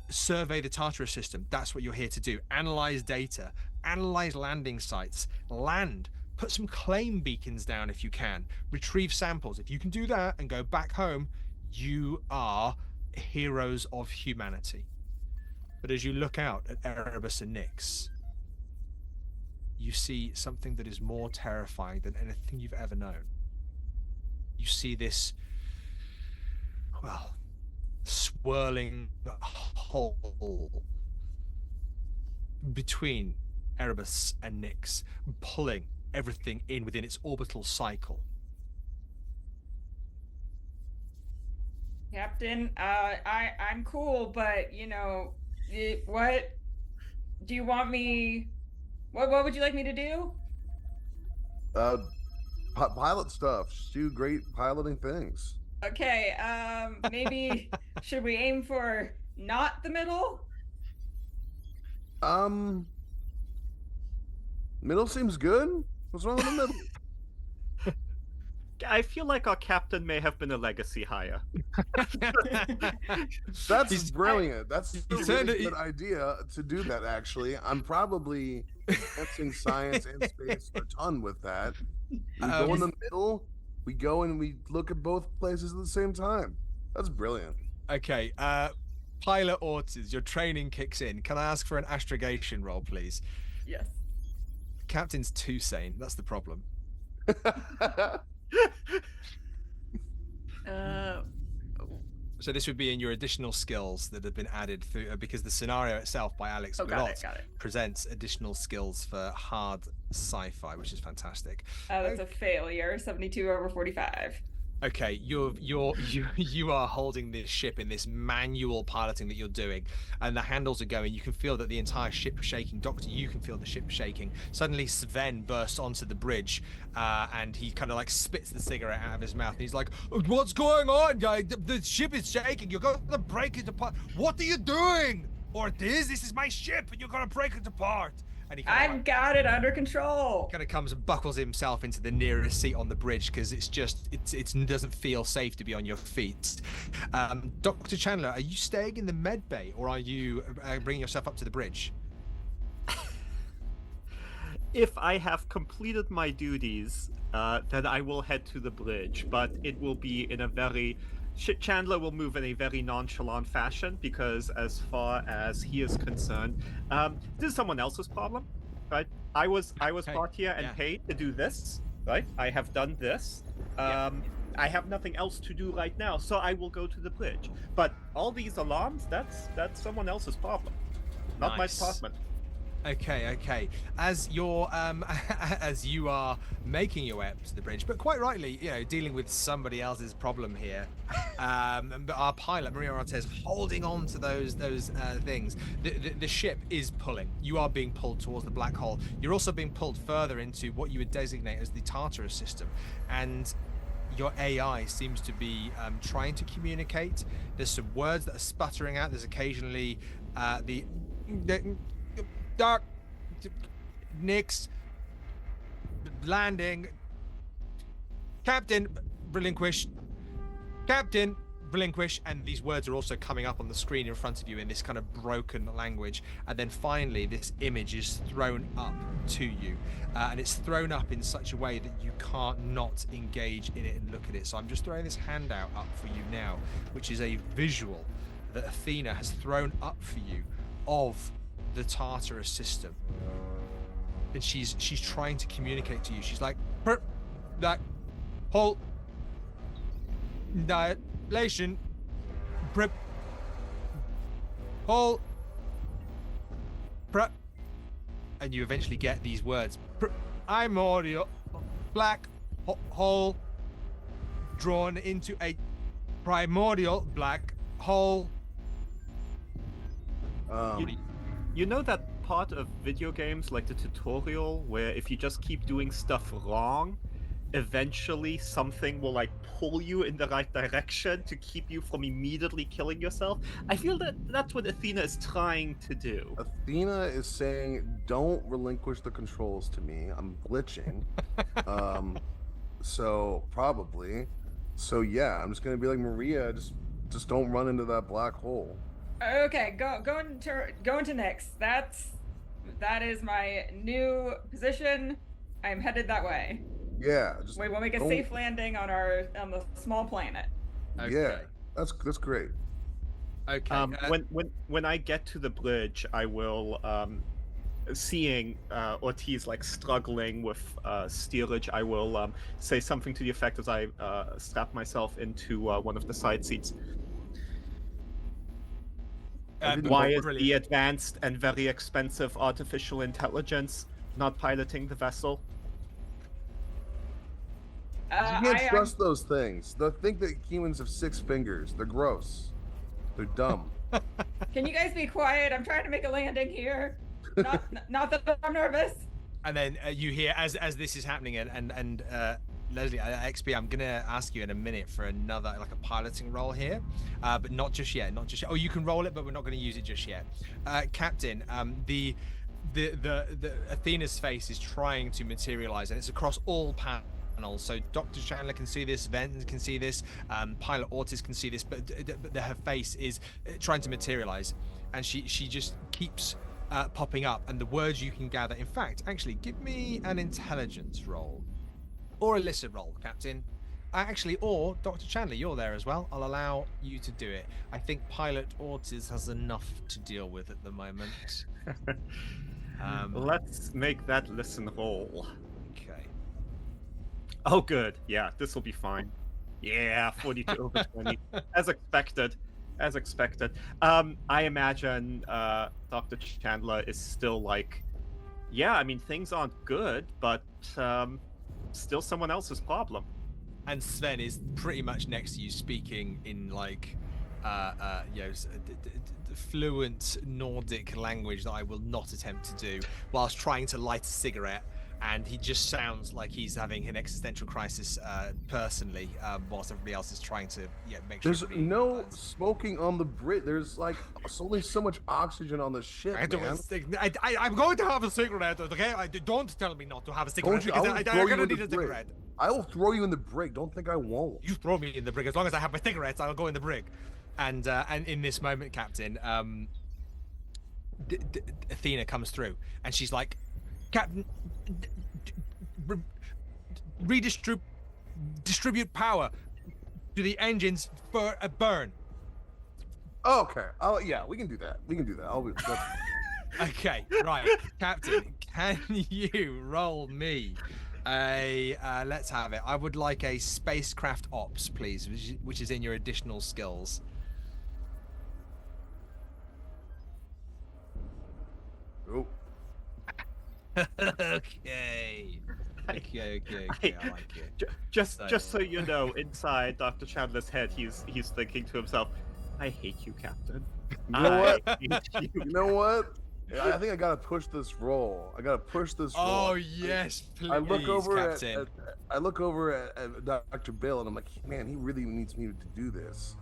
Survey the Tartarus system. That's what you're here to do. Analyze data, analyze landing sites, land. Put some claim beacons down if you can. Retrieve samples. If you can do that and go back home, you are heroes of humanity. But as you look out at Erebus and Nyx, you see something that is more terrifying than anything you've ever known. You see this, swirling hole between Erebus and Nyx, pulling everything in within its orbital cycle. Captain, I'm cool, but what do you want me? What would you like me to do? Pilot stuff. Just do great piloting things. Okay, maybe should we aim for not the middle? Middle seems good. What's wrong with the middle? I feel like our captain may have been a legacy hire. That's brilliant. That's a turned really it- good idea to do that, actually. I'm probably enhancing science and space a ton with that. We go in the middle, we go and we look at both places at the same time. That's brilliant. Okay, Pilot Ortiz, your training kicks in. Can I ask for an astrogation roll, please? Yes. Captain's too sane. That's the problem. So this would be in your additional skills that have been added through because the scenario itself by Alex Guillotte got it. presents additional skills for hard sci-fi, which is fantastic. That's a failure. 72 over 45. Okay, you are holding this ship in this manual piloting that you're doing, and the handles are going. You can feel that the entire ship is shaking. Doctor, you can feel the ship shaking. Suddenly, Sven bursts onto the bridge, and he kind of like spits the cigarette out of his mouth. And he's like, "What's going on, guy? The ship is shaking. You're going to break it apart. What are you doing, Ortiz? This is my ship, and you're going to break it apart." And he I've got it under control. kind of comes and buckles himself into the nearest seat on the bridge because it doesn't feel safe to be on your feet. Dr. Chandler, are you staying in the med bay or are you bringing yourself up to the bridge? If I have completed my duties, then I will head to the bridge, but it will be in a very... Chandler will move in a very nonchalant fashion because as far as he is concerned, this is someone else's problem, right? I was brought here and paid to do this, right? I have done this. I have nothing else to do right now, so I will go to the bridge. But all these alarms, that's someone else's problem, not my department. Okay. As you're as you are making your way up to the bridge, but quite rightly, dealing with somebody else's problem here. But our pilot Maria Ortiz holding on to those things. The ship is pulling. You are being pulled towards the black hole. You're also being pulled further into what you would designate as the Tartarus system, and your AI seems to be trying to communicate. There's some words that are sputtering out. There's occasionally the Dark, Nyx, landing, Captain, relinquish, Captain, relinquish, and these words are also coming up on the screen in front of you in this kind of broken language. And then finally, this image is thrown up to you, and it's thrown up in such a way that you can't not engage in it and look at it. So I'm just throwing this handout up for you now, which is a visual that Athena has thrown up for you of the Tartarus system, and she's trying to communicate to you. She's like, that whole dilation, whole, and you eventually get these words: primordial black hole drawn into a primordial black hole. You know that part of video games, like the tutorial, where if you just keep doing stuff wrong, eventually something will like pull you in the right direction to keep you from immediately killing yourself? I feel that that's what Athena is trying to do. Athena is saying, don't relinquish the controls to me. I'm glitching. So probably. So yeah, I'm just gonna be like, Maria, just don't run into that black hole. Okay, go into Nyx. That is my new position. I'm headed that way. Yeah, We'll make a safe landing on the small planet. Okay. Yeah, that's great. Okay. When I get to the bridge, I will, seeing Ortiz like struggling with steerage, I will say something to the effect as I strap myself into one of the side seats. Why is brilliant. the advanced and very expensive artificial intelligence not piloting the vessel? You can't trust those things. They think that humans have 6 fingers. They're gross. They're dumb. Can you guys be quiet? I'm trying to make a landing here. Not that I'm nervous. And then you hear as this is happening, and Leslie, XP, I'm gonna ask you in a minute for another like a piloting roll here, but not just yet. Oh, you can roll it, but we're not going to use it just yet. Captain, the Athena's face is trying to materialize, and it's across all panels. So Dr. Chandler can see this, Ven can see this, Pilot Ortiz can see this, but her face is trying to materialize, and she just keeps popping up, and the words you can gather. In fact, actually, give me an intelligence roll. Or illicit roll, Captain. Actually, or Dr. Chandler, you're there as well. I'll allow you to do it. I think Pilot Ortiz has enough to deal with at the moment. Let's make that listen roll. Okay. Oh, good. Yeah, this will be fine. Yeah, 42 over 20. As expected. As expected. I imagine Dr. Chandler is still like, yeah, I mean, things aren't good, but still someone else's problem. And Sven is pretty much next to you, speaking in like fluent Nordic language that I will not attempt to do, whilst trying to light a cigarette. And he just sounds like he's having an existential crisis personally, whilst everybody else is trying to make sure. There's no smoking on the bridge. There's like only so much oxygen on the ship, man. I'm going to have a cigarette, okay? Don't tell me not to have a cigarette, because I'm going to need a cigarette. I will throw you in the brig. Don't think I won't. You throw me in the brig. As long as I have my cigarettes, I'll go in the brig. And in this moment, Captain, Athena comes through, and she's like, Captain, distribute power to the engines for a burn. Okay. Oh yeah, we can do that. Okay, right, Captain, can you roll me a let's have it. I would like a spacecraft ops, please, which is in your additional skills. Oh. Okay. I like it. Just so you know, inside Dr. Chandler's head, he's thinking to himself, "I hate you, Captain. You know what? You know what? I think I gotta push this roll. Oh yes, please, I look over Captain. at Dr. Bill, and I'm like, man, he really needs me to do this.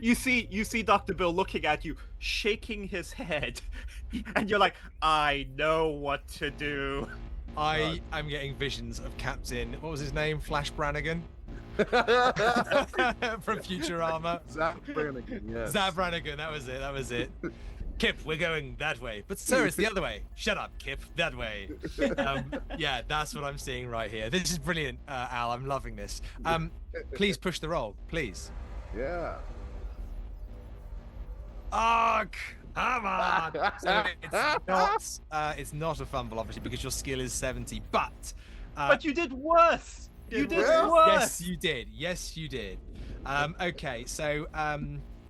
You see Dr. Bill looking at you, shaking his head, and you're like, I know what to do. I am getting visions of Captain, what was his name? Flash Brannigan? From Futurama. Zap Brannigan, yes. Zap Brannigan, that was it. Kip, we're going that way. But sir, it's the other way. Shut up, Kip, that way. Yeah, that's what I'm seeing right here. This is brilliant, Al. I'm loving this. Please push the roll, please. Yeah. Oh, come on. So it's not a fumble, obviously, because your skill is 70, but you did worse. You did Yes, worse. you did. Okay, so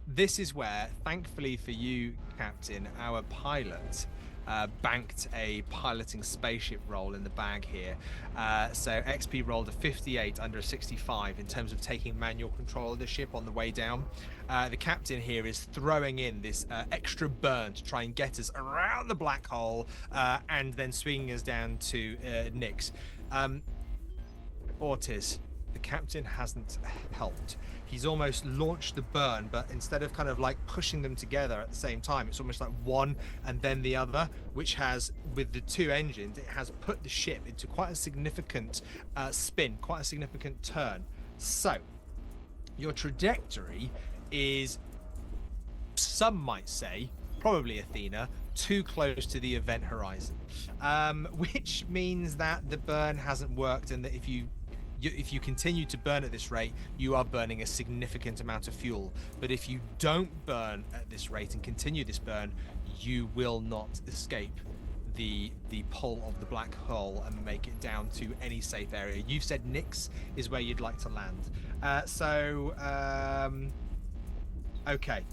this is where, thankfully for you, Captain, our pilot banked a piloting spaceship roll in the bag here. So XP rolled a 58 under a 65 in terms of taking manual control of the ship on the way down. The captain here is throwing in this extra burn to try and get us around the black hole and then swinging us down to Nyx. Ortiz, the captain hasn't helped. He's almost launched the burn, but instead of kind of like pushing them together at the same time, it's almost like one and then the other, which has, with the two engines, it has put the ship into quite a significant spin, quite a significant turn. So your trajectory is, some might say, probably Athena, too close to the event horizon, which means that the burn hasn't worked, and that if you continue to burn at this rate, you are burning a significant amount of fuel. But if you don't burn at this rate and continue this burn, you will not escape the pull of the black hole and make it down to any safe area. You've said Nyx is where you'd like to land. Okay.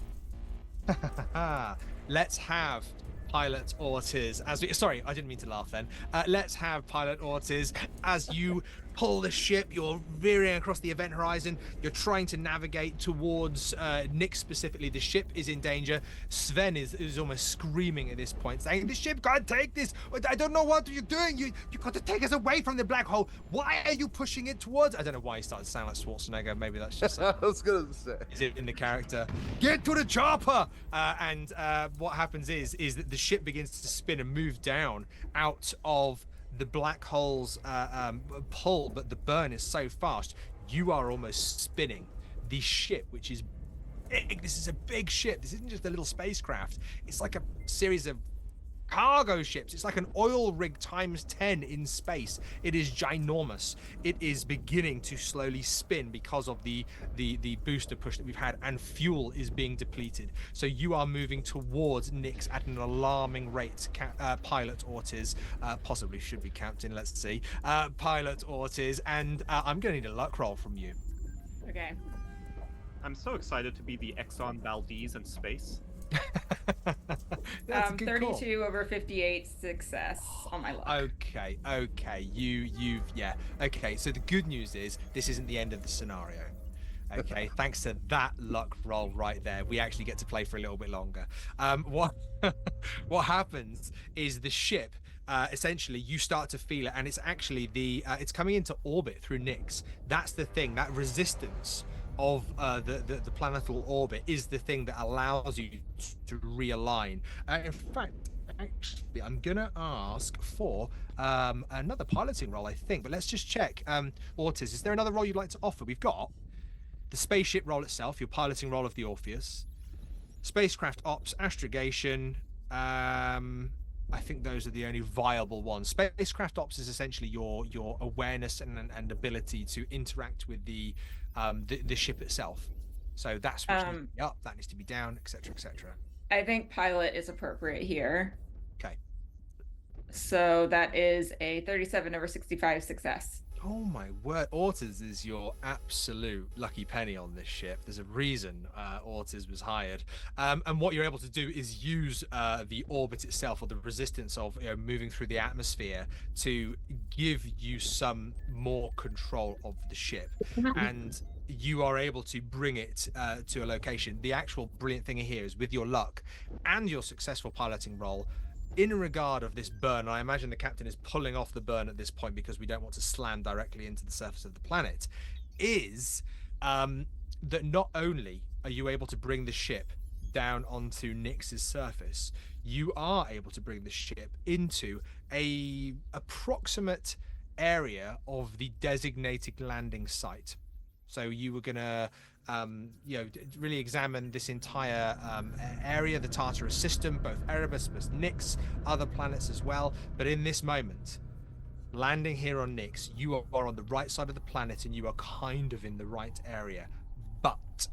Let's have Pilot Ortiz as we. Sorry, I didn't mean to laugh then. Let's have Pilot Ortiz as you pull the ship. You're veering across the event horizon. You're trying to navigate towards Nick specifically. The ship is in danger. Sven is almost screaming at this point, saying, "The ship can't take this. I don't know what you're doing. You got to take us away from the black hole. Why are you pushing it towards?" I don't know why he started to sound like Schwarzenegger. Maybe that's just. I was gonna say. Is it in the character? Get to the chopper! And what happens is that the ship begins to spin and move down out of the black hole's pull, but the burn is so fast, you are almost spinning. The ship, which is big, this is a big ship. This isn't just a little spacecraft. It's like a series of cargo ships. It's like an oil rig times 10 in space. It is ginormous. It is beginning to slowly spin because of the booster push that we've had, and fuel is being depleted. So you are moving towards Nyx at an alarming rate. Pilot Ortiz, possibly should be Captain, let's see. Pilot Ortiz, and I'm going to need a luck roll from you. Okay. I'm so excited to be the Exxon Valdez in space. That's a good 32 call. over 58 success on my luck. Okay. Yeah. Okay, so the good news is this isn't the end of the scenario. Okay, thanks to that luck roll right there, we actually get to play for a little bit longer. What happens is the ship, essentially you start to feel it, and it's actually it's coming into orbit through Nyx. That's the thing, that resistance of the planetal orbit is the thing that allows you to realign. In fact, actually, I'm gonna ask for another piloting role, I think, but let's just check. Ortiz, is there another role you'd like to offer? We've got the spaceship role itself, your piloting role of the Orpheus, spacecraft ops, astrogation. I think those are the only viable ones. Spacecraft ops is essentially your awareness and ability to interact with the ship itself. So that's which needs to be up, that needs to be down, etc., etc. I think pilot is appropriate here. Okay. So that is a 37 over 65 success. Oh my word, Ortiz is your absolute lucky penny on this ship. There's a reason Ortiz was hired. And what you're able to do is use the orbit itself, or the resistance of moving through the atmosphere, to give you some more control of the ship. And you are able to bring it to a location. The actual brilliant thing here is, with your luck and your successful piloting role, in regard of this burn, I imagine the captain is pulling off the burn at this point because we don't want to slam directly into the surface of the planet, is that not only are you able to bring the ship down onto Nyx's surface, you are able to bring the ship into a approximate area of the designated landing site. So you were gonna really examine this entire area, the Tartarus system, both Erebus, Nyx, other planets as well. But in this moment, landing here on Nyx, you are on the right side of the planet and you are kind of in the right area. But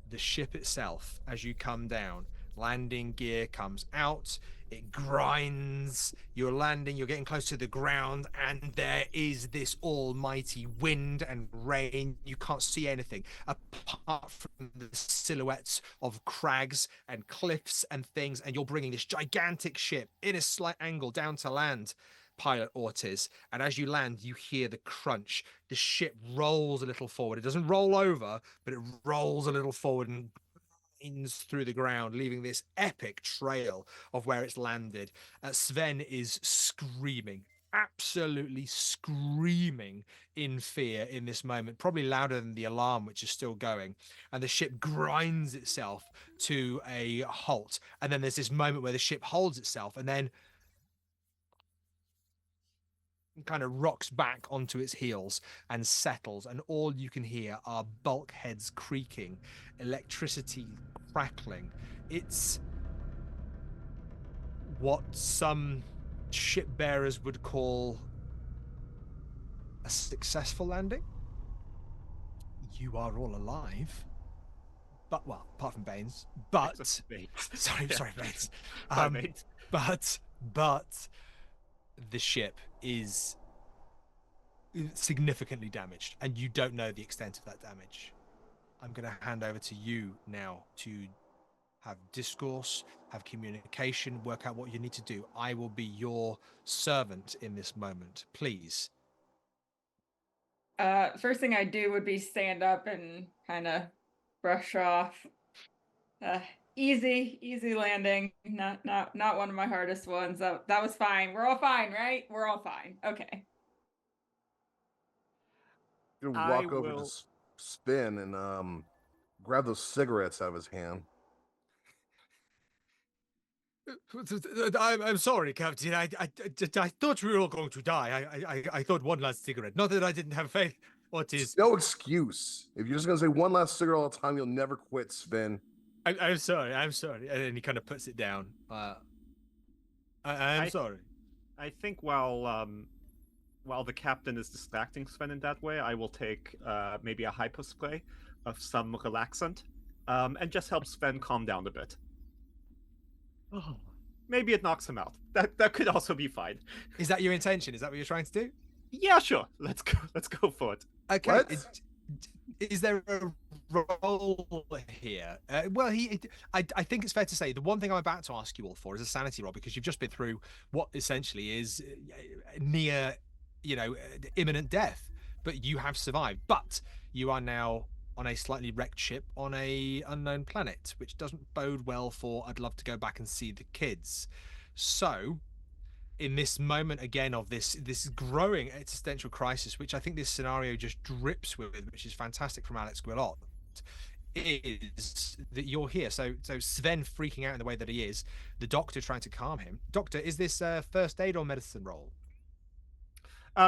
the ship itself, as you come down, landing gear comes out, it grinds, you're landing, you're getting close to the ground, and there is this almighty wind and rain. You can't see anything apart from the silhouettes of crags and cliffs and things, and you're bringing this gigantic ship in a slight angle down to land, Pilot Ortiz. And as you land, you hear the crunch. The ship rolls a little forward. It doesn't roll over, but it rolls a little forward and through the ground, leaving this epic trail of where it's landed. Sven is screaming, absolutely screaming in fear in this moment, probably louder than the alarm, which is still going. And the ship grinds itself to a halt. And then there's this moment where the ship holds itself and then kind of rocks back onto its heels and settles, and all you can hear are bulkheads creaking, electricity crackling. It's what some ship bearers would call a successful landing. You are all alive, but, well, apart from Baines, but sorry, Baines. But the ship is significantly damaged, and you don't know the extent of that damage. I'm going to hand over to you now to have discourse, have communication, work out what you need to do. I will be your servant in this moment. Please. First thing I do would be stand up and kind of brush off. Easy landing. Not one of my hardest ones. That was fine. We're all fine, right? We're all fine. Okay. You I walk over to will- Spin and grab those cigarettes out of his hand. I'm sorry, Captain. I thought we were all going to die. I thought one last cigarette. Not that I didn't have faith. What is? No excuse. If you're just gonna say one last cigarette all the time, you'll never quit, Spin. I'm sorry. I'm sorry. And then he kind of puts it down. I'm sorry. I think while the captain is distracting Sven in that way, I will take maybe a hyper spray of some relaxant, and just help Sven calm down a bit. Oh. Maybe it knocks him out. That could also be fine. Is that your intention? Is that what you're trying to do? Yeah, sure. Let's go for it. Okay. What? Is there a role here? Well, I think it's fair to say the one thing I'm about to ask you all for is a sanity roll, because you've just been through what essentially is near, imminent death, but you have survived. But you are now on a slightly wrecked ship on a unknown planet, which doesn't bode well for I'd love to go back and see the kids. So in this moment again of this growing existential crisis, which I think this scenario just drips with, which is fantastic from Alex Guillotte, is that you're here. So Sven freaking out in the way that he is, the doctor trying to calm him. Doctor, is this first aid or medicine roll?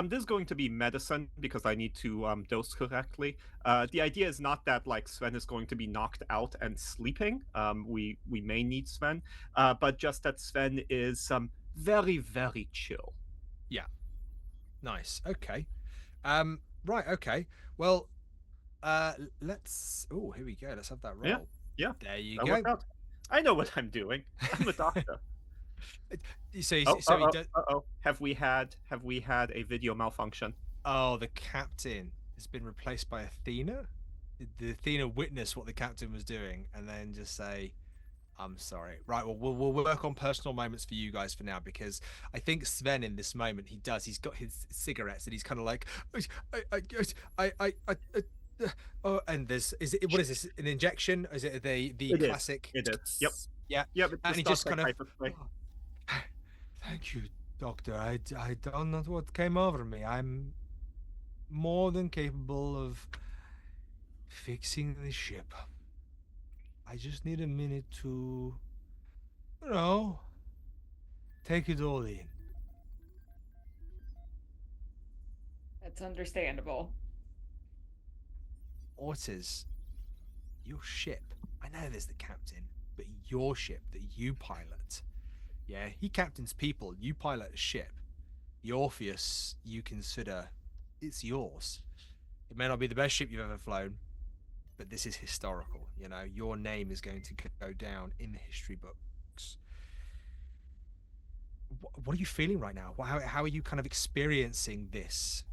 This is going to be medicine because I need to dose correctly. The idea is not that like Sven is going to be knocked out and sleeping. We may need Sven, but just that Sven is very, very chill. Yeah. Nice. Okay. Right. Okay. Well, let's. Oh, here we go. Let's have that roll. Yeah. There you That go. worked out. I know what I'm doing. I'm a doctor. So he does. Have we had a video malfunction? Oh, the captain has been replaced by Athena. Did Athena witness what the captain was doing and then just say, I'm sorry. Right, well, we'll work on personal moments for you guys for now, because I think Sven in this moment, he's got his cigarettes and he's kind of like, oh, and what is this, an injection? Is it the classic? It is. Yep. Yeah. Yep. And he just kind of, hyperspray. thank you, doctor. I don't know what came over me. I'm more than capable of fixing the ship. I just need a minute to, take it all in. That's understandable. Ortiz, your ship. I know there's the captain, but your ship that you pilot. Yeah, he captains people, you pilot a ship. The Orpheus, you consider, it's yours. It may not be the best ship you've ever flown, but this is historical. Your name is going to go down in the history books. What are you feeling right now? How are you kind of experiencing this?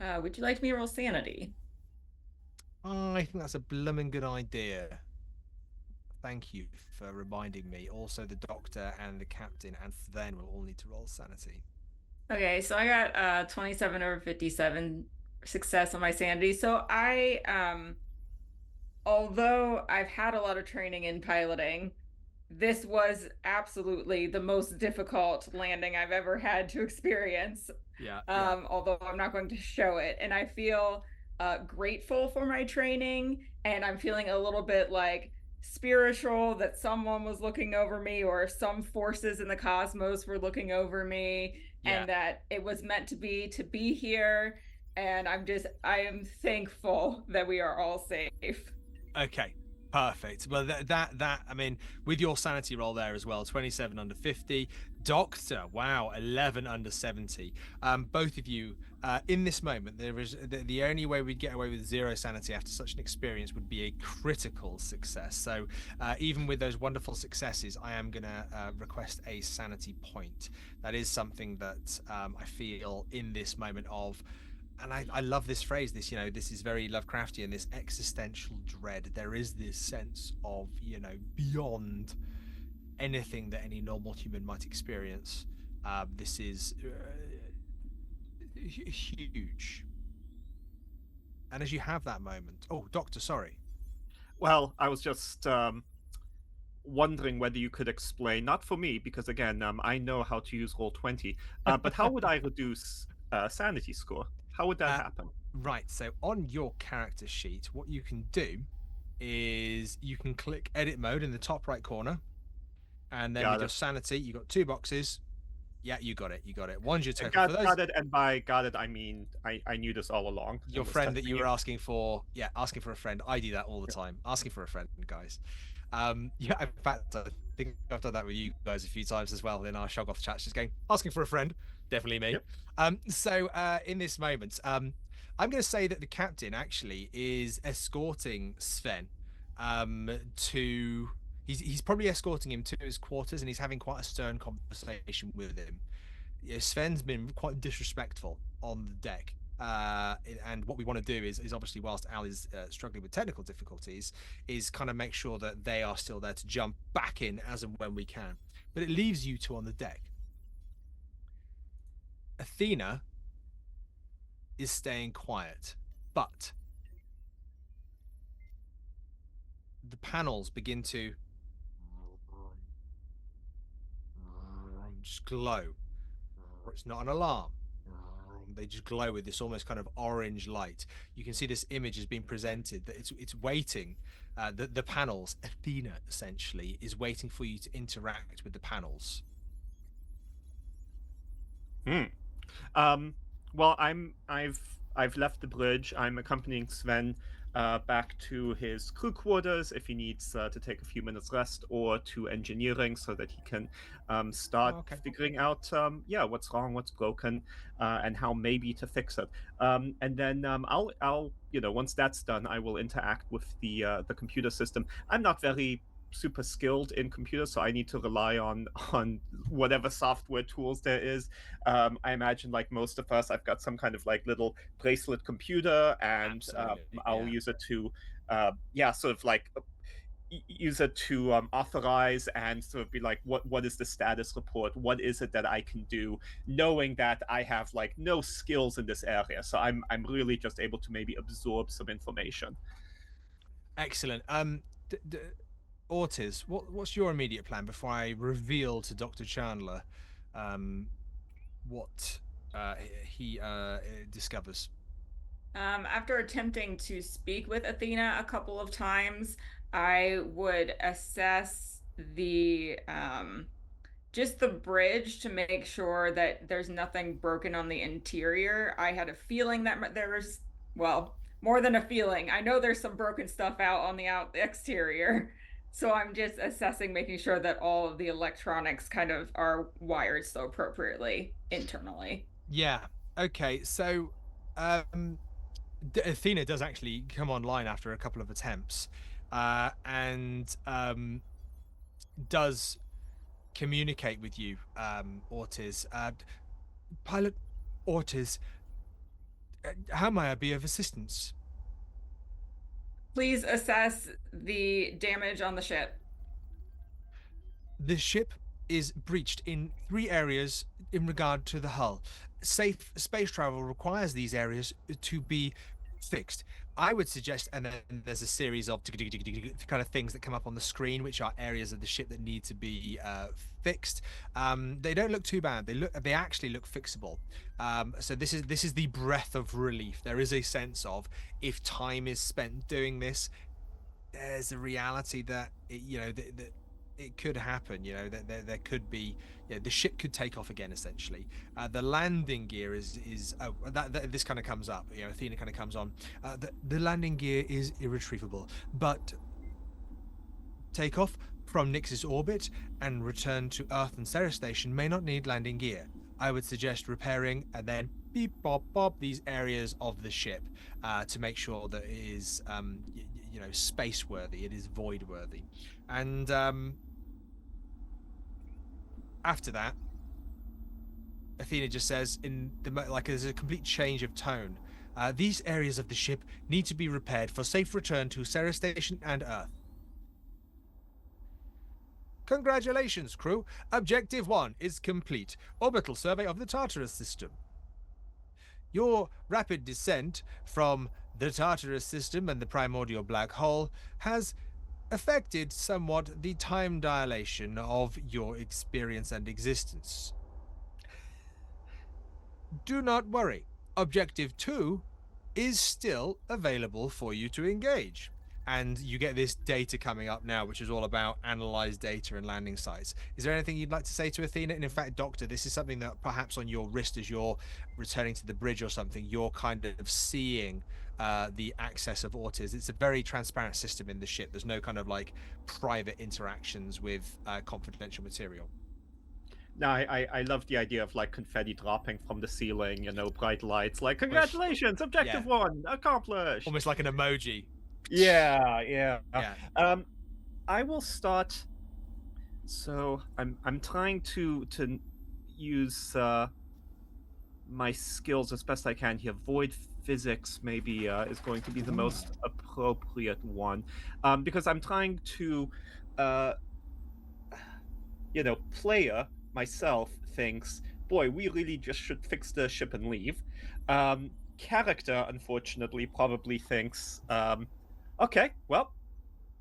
Would you like me to roll sanity? I think that's a blooming good idea. Thank you for reminding me. Also, the doctor and the captain and Sven will all need to roll sanity. Okay, so I got 27 over 57 success on my sanity. So I, although I've had a lot of training in piloting, this was absolutely the most difficult landing I've ever had to experience. Yeah. Although I'm not going to show it. And I feel grateful for my training, and I'm feeling a little bit like spiritual that someone was looking over me, or some forces in the cosmos were looking over me, and that it was meant to be here. And I am thankful that we are all safe. Okay, perfect. Well, that I mean, with your sanity roll there as well, 27 under 50. Doctor, wow, 11 under 70. Both of you, in this moment, there is the only way we'd get away with 0 sanity after such an experience would be a critical success. So even with those wonderful successes, I am going to request a sanity point. That is something that I feel in this moment of and I love this phrase. This, this is very Lovecraftian. This existential dread. There is this sense of, beyond anything that any normal human might experience. This is huge. And as you have that moment, oh, Doctor, sorry. Well, I was just wondering whether you could explain, not for me, because again, I know how to use Roll20, but how would I reduce sanity score? How would that happen? Right, so on your character sheet, what you can do is you can click edit mode in the top right corner, and then with your sanity, you got 2 boxes. Yeah, you got it. One's your token. Got it, and by got it, I mean I knew this all along. Your friend that you were asking for, asking for a friend. I do that all the time, asking for a friend, guys. In fact, I think I've done that with you guys a few times as well in our Shoggoth chats, just going, asking for a friend, definitely me. Yep. So in this moment, I'm going to say that the captain actually is escorting Sven to... He's probably escorting him to his quarters, and he's having quite a stern conversation with him. Sven's been quite disrespectful on the deck, and what we want to do is obviously, whilst Al is struggling with technical difficulties, is kind of make sure that they are still there to jump back in as and when we can. But it leaves you two on the deck. Athena is staying quiet, but the panels begin to just glow. Or it's not an alarm. They just glow with this almost kind of orange light. You can see this image is being presented, that it's waiting. The panels, Athena essentially, is waiting for you to interact with the panels. Well, I've left the bridge. I'm accompanying Sven back to his crew quarters if he needs to take a few minutes rest, or to engineering so that he can start figuring out what's wrong, what's broken, and how maybe to fix it. And then I'll once that's done, I will interact with the computer system. I'm not very super skilled in computers, so I need to rely on whatever software tools there is. I imagine, like most of us, I've got some kind of like little bracelet computer, and I'll use it to sort of like use it to authorize and sort of be like, what is the status report, what is it that I can do, knowing that I have like no skills in this area, so I'm really just able to maybe absorb some information. Excellent. Ortiz, what's your immediate plan before I reveal to Dr. Chandler what he discovers? After attempting to speak with Athena a couple of times, I would assess the just the bridge to make sure that there's nothing broken on the interior. I had a feeling that there was, well, more than a feeling. I know there's some broken stuff out on the exterior. So I'm just assessing, making sure that all of the electronics kind of are wired so appropriately internally. Yeah. Okay. So Athena does actually come online after a couple of attempts, and does communicate with you, Ortiz. Pilot Ortiz, how may I be of assistance? Please assess the damage on the ship. The ship is breached in 3 areas in regard to the hull. Safe space travel requires these areas to be fixed. I would suggest, and then there's a series of kind of things that come up on the screen, which are areas of the ship that need to be fixed. They don't look too bad. They actually look fixable. So this is the breath of relief. There is a sense of, if time is spent doing this, there's a reality that that it could happen. There could be, the ship could take off again. Essentially, the landing gear is this kind of comes up. Athena kind of comes on. The landing gear is irretrievable, but takeoff from Nyx's orbit and return to Earth and Ceres Station may not need landing gear. I would suggest repairing and then beep bop bop these areas of the ship to make sure that it is space worthy, it is void worthy. And after that, Athena just says, there's a complete change of tone. These areas of the ship need to be repaired for safe return to Sarah Station and Earth. Congratulations, crew. Objective 1 is complete. Orbital survey of the Tartarus system. Your rapid descent from the Tartarus system and the primordial black hole has affected somewhat the time dilation of your experience and existence. Do not worry. Objective 2 is still available for you to engage. And you get this data coming up now, which is all about analyzed data and landing sites. Is there anything you'd like to say to Athena? And in fact, Doctor, this is something that perhaps on your wrist as you're returning to the bridge or something, you're kind of seeing the access of Ortiz. It's a very transparent system in the ship. There's no kind of like private interactions with confidential material. No, I love the idea of like confetti dropping from the ceiling, bright lights, like congratulations, objective 1 accomplished. Almost like an emoji. Yeah. I will start. So I'm trying to use my skills as best I can here. Void physics maybe is going to be the most appropriate one, because I'm trying to, player myself thinks, boy, we really just should fix the ship and leave. Character, unfortunately, probably thinks, okay, well,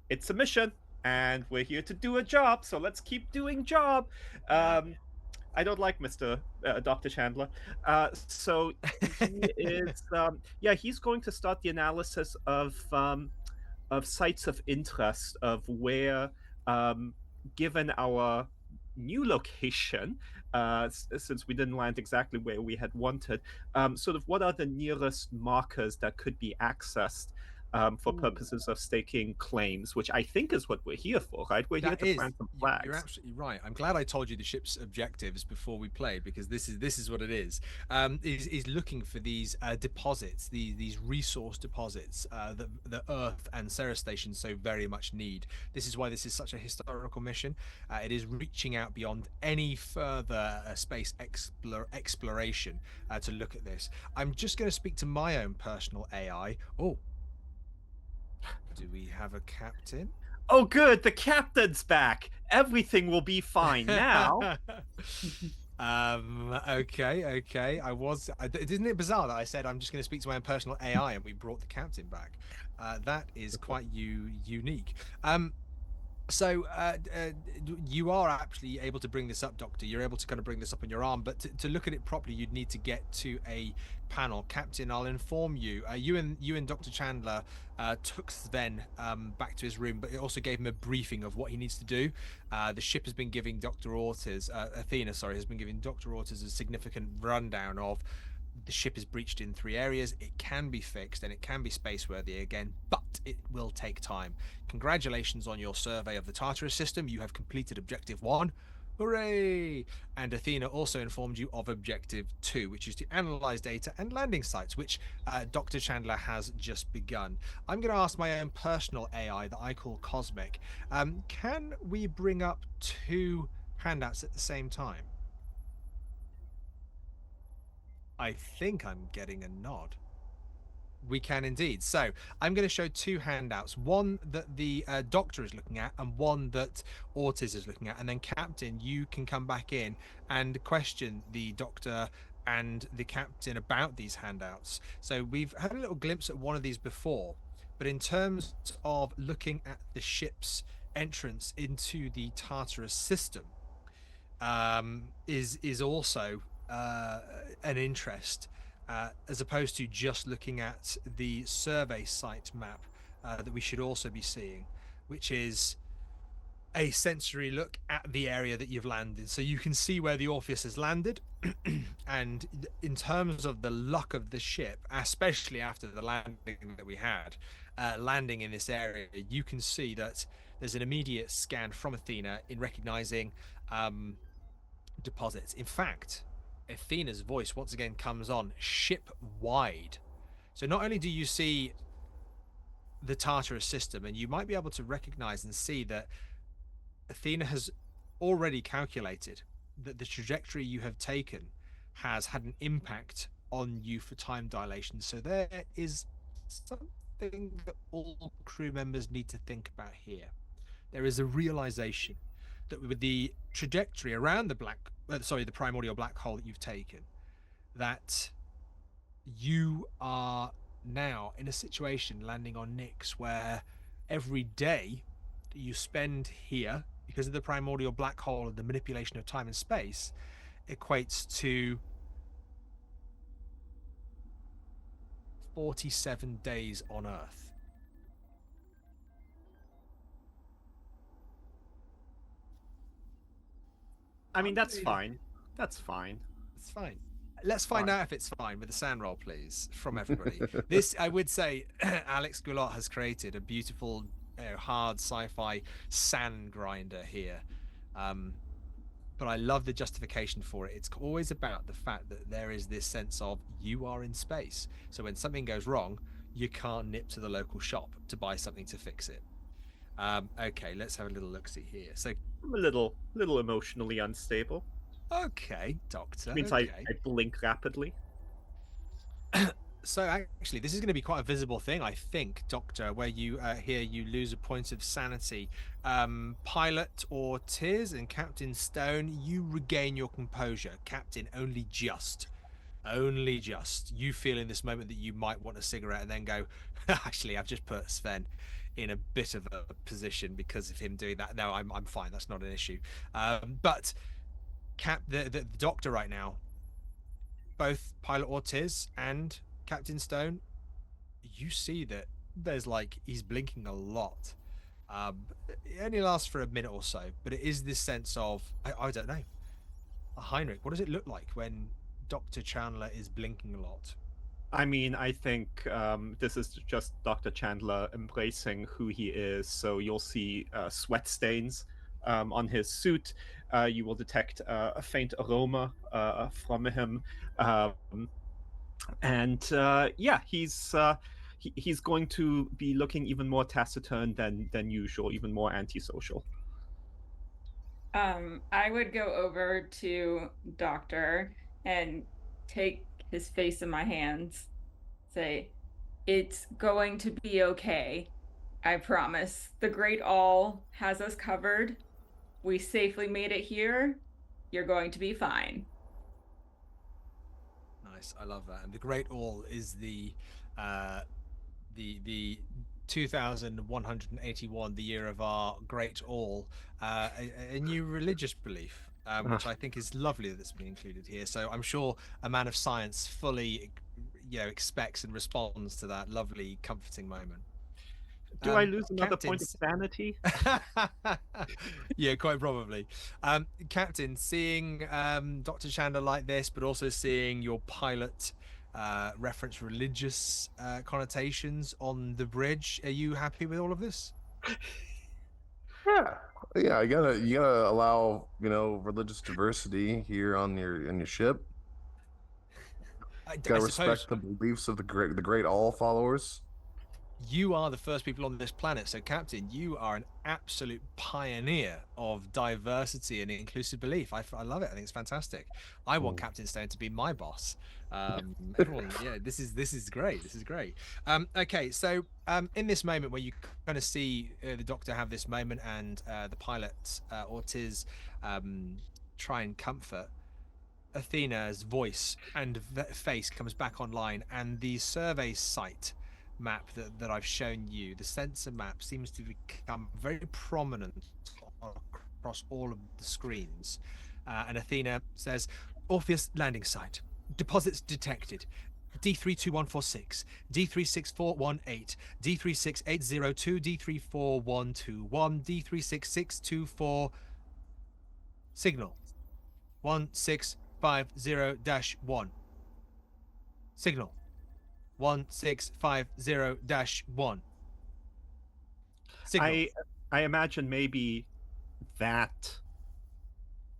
it's a mission, and we're here to do a job, so let's keep doing job. I don't like Mr. Dr. Chandler. So he is, he's going to start the analysis of sites of interest of where, given our new location, since we didn't land exactly where we had wanted, sort of what are the nearest markers that could be accessed for purposes of staking claims, which I think is what we're here for, right? We're here to plant some flags. You're absolutely right. I'm glad I told you the ship's objectives before we played, because this is what it is. Is looking for these deposits, these resource deposits that the Earth and Sarah Station so very much need. This is why this is such a historical mission. It is reaching out beyond any further space exploration to look at this. I'm just going to speak to my own personal AI. Oh. Do we have a captain? Oh, good. The captain's back. Everything will be fine now. Okay. Isn't it bizarre that I said I'm just going to speak to my own personal AI and we brought the captain back? That is quite unique. So you are actually able to bring this up, Doctor. You're able to kind of bring this up on your arm, but to look at it properly, you'd need to get to a panel. Captain, I'll inform you. You and Dr. Chandler took Sven back to his room, but it also gave him a briefing of what he needs to do. The ship has been giving Athena, has been giving Dr. Ortiz a significant rundown of the ship is breached in 3 areas. It can be fixed and it can be space-worthy again, but it will take time. Congratulations on your survey of the Tartarus system. You have completed Objective 1. Hooray! And Athena also informed you of Objective 2, which is to analyze data and landing sites, which Dr. Chandler has just begun. I'm going to ask my own personal AI that I call Cosmic. Can we bring up 2 handouts at the same time? I think I'm getting a nod. We can indeed. So I'm going to show 2 handouts, one that the doctor is looking at and one that Ortiz is looking at. And then Captain, you can come back in and question the doctor and the captain about these handouts. So we've had a little glimpse at one of these before, but in terms of looking at the ship's entrance into the Tartarus system, is also an interest, as opposed to just looking at the survey site map that we should also be seeing, which is a sensory look at the area that you've landed. So you can see where the Orpheus has landed, and in terms of the luck of the ship, especially after the landing that we had, landing in this area, you can see that there's an immediate scan from Athena in recognizing deposits. In fact, Athena's voice once again comes on ship wide. So not only do you see the Tartarus system, and you might be able to recognize and see that Athena has already calculated that the trajectory you have taken has had an impact on you for time dilation. So there is something that all crew members need to think about here. There is a realization that with the trajectory around the the primordial black hole that you've taken, that you are now in a situation landing on Nyx where every day that you spend here because of the primordial black hole and the manipulation of time and space equates to 47 days on Earth. I mean, that's fine. That's fine. It's fine. Let's find out if it's fine with the sand roll, please, from everybody. This, I would say, Alex Guillotte has created a beautiful, hard sci-fi sand grinder here. But I love the justification for it. It's always about the fact that there is this sense of you are in space. So when something goes wrong, you can't nip to the local shop to buy something to fix it. Okay, let's have a little look-see here. So I'm a little emotionally unstable. Okay, Doctor. Which means okay. I blink rapidly. So actually, this is going to be quite a visible thing, I think, Doctor, where you here you lose a point of sanity. Pilot Ortiz and Captain Stone, you regain your composure. Captain, only just. You feel in this moment that you might want a cigarette and then go, actually, I've just put Sven in a bit of a position because of him doing that. No, I'm fine. That's not an issue. But the Doctor right now, both Pilot Ortiz and Captain Stone, you see that there's he's blinking a lot. It only lasts for a minute or so, but it is this sense of I don't know. Heinrich, what does it look like when Dr. Chandler is blinking a lot? I mean, I think this is just Dr. Chandler embracing who he is. So you'll see sweat stains on his suit. You will detect a faint aroma from him. Yeah, he's going to be looking even more taciturn than usual, even more antisocial. I would go over to Doctor and take his face in my hands, say, "It's going to be okay. I promise. The Great All has us covered. We safely made it here. You're going to be fine." Nice, I love that. And the Great All is the 2181, the year of our Great All, a new religious belief, which I think is lovely that it's been included here. So I'm sure a man of science fully, expects and responds to that lovely, comforting moment. Do I lose another point of sanity? Yeah, quite probably. Captain, seeing Dr. Chandler like this, but also seeing your pilot reference religious connotations on the bridge, are you happy with all of this? Yeah. You gotta allow religious diversity here on your ship. Gotta respect the beliefs of the great all followers. You are the first people on this planet, so Captain, you are an absolute pioneer of diversity and inclusive belief. I love it. I think it's fantastic. I want Captain Stone to be my boss. Everyone, yeah, this is great. This is great. Okay, so in this moment where you kind of see the Doctor have this moment and the pilot Ortiz try and comfort, Athena's voice and face comes back online, and the survey site map that I've shown you, the sensor map, seems to become very prominent across all of the screens. And Athena says, Orpheus landing site, deposits detected, D32146, D36418, D36802, D34121, D36624, signal 1650-1, signal 1650-1. Signal. I imagine maybe that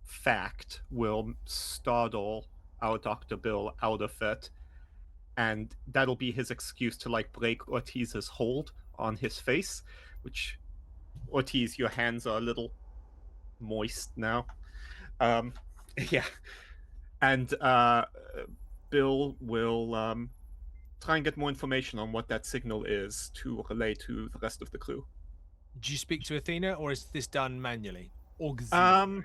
fact will startle our Dr. Bill out of it, and that'll be his excuse to break Ortiz's hold on his face, which, Ortiz, your hands are a little moist now. Yeah. And Bill will try and get more information on what that signal is to relay to the rest of the crew. Do you speak to Athena, or is this done manually? Um,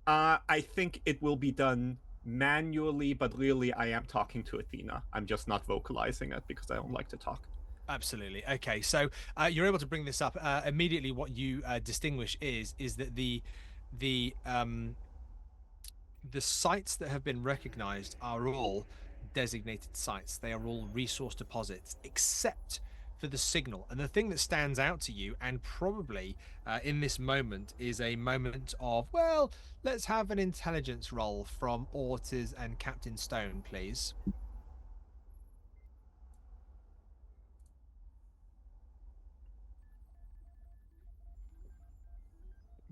I think it will be done manually, but really I am talking to Athena. I'm just not vocalizing it because I don't like to talk. Absolutely. Okay, so you're able to bring this up immediately. What you distinguish is that the sites that have been recognized are all designated sites. They are all resource deposits, except for the signal. And the thing that stands out to you, and probably in this moment, is a moment of, well, let's have an intelligence roll from Ortiz and Captain Stone, please.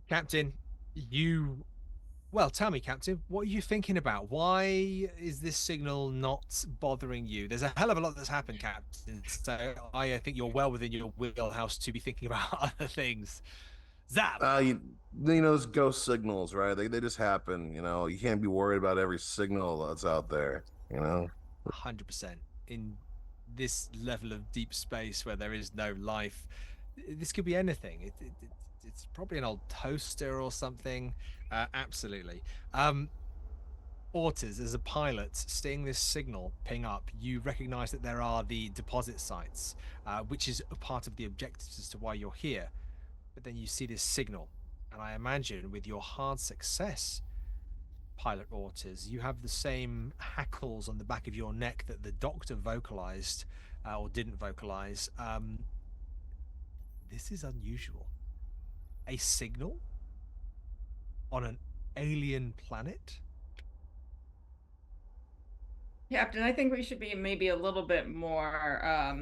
Captain, well, tell me, Captain, what are you thinking about? Why is this signal not bothering you? There's a hell of a lot that's happened, Captain. So I think you're well within your wheelhouse to be thinking about other things. Zap! You know, those ghost signals, right? They just happen. You know, you can't be worried about every signal that's out there. You know, 100%. In this level of deep space where there is no life, this could be anything. It's probably an old toaster or something. Absolutely. Ortiz, as a pilot, seeing this signal ping up, you recognize that there are the deposit sites, which is a part of the objectives as to why you're here. But then you see this signal, and I imagine with your hard success, Pilot Ortiz, you have the same hackles on the back of your neck that the doctor vocalized, or didn't vocalize. This is unusual. A signal on an alien planet? Captain, I think we should be maybe a little bit more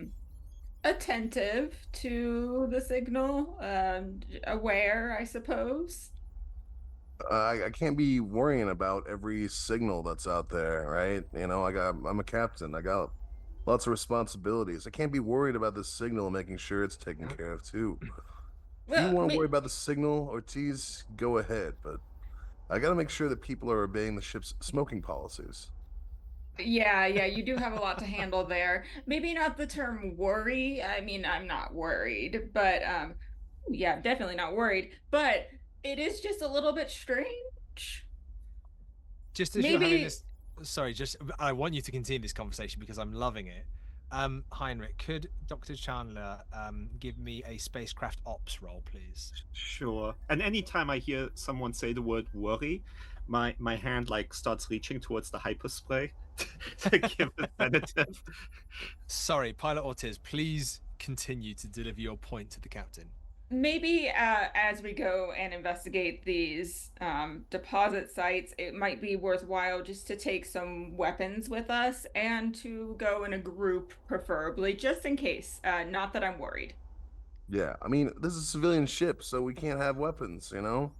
attentive to the signal, aware, I suppose. I can't be worrying about every signal that's out there, right? You know, I'm a captain. I got lots of responsibilities. I can't be worried about the signal and making sure it's taken care of too. If you want to worry about the signal, Ortiz, go ahead. But I got to make sure that people are obeying the ship's smoking policies. Yeah, you do have a lot to handle there. Maybe not the term worry. I mean, I'm not worried, but yeah, definitely not worried. But it is just a little bit strange. Just as you're having this, sorry, I want you to continue this conversation because I'm loving it. Heinrich, could Dr. Chandler give me a spacecraft ops roll, please? Sure. And anytime I hear someone say the word worry, my hand like starts reaching towards the hyperspray to give a sedative. Sorry, Pilot Ortiz, please continue to deliver your point to the captain. Maybe as we go and investigate these deposit sites, it might be worthwhile just to take some weapons with us and to go in a group, preferably, just in case. Not that I'm worried. Yeah, I mean, this is a civilian ship, so we can't have weapons, you know?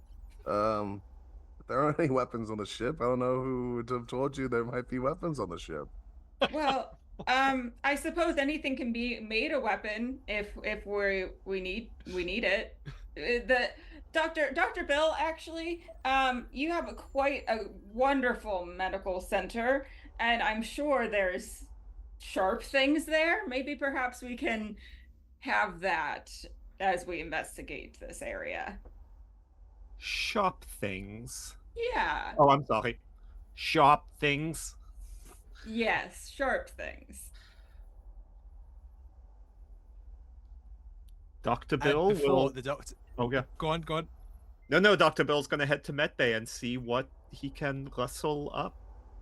If there aren't any weapons on the ship, I don't know who would have told you there might be weapons on the ship. Well, I suppose anything can be made a weapon if we need it. The Dr. Bill, actually, you have quite a wonderful medical center, and I'm sure there's sharp things there. Maybe perhaps we can have that as we investigate this area. Sharp things. Yeah. Oh, I'm sorry. Sharp things. Yes, sharp things. Dr. Bill will... the doctor... Oh, yeah. Go on. No, Dr. Bill's going to head to Medbay and see what he can rustle up.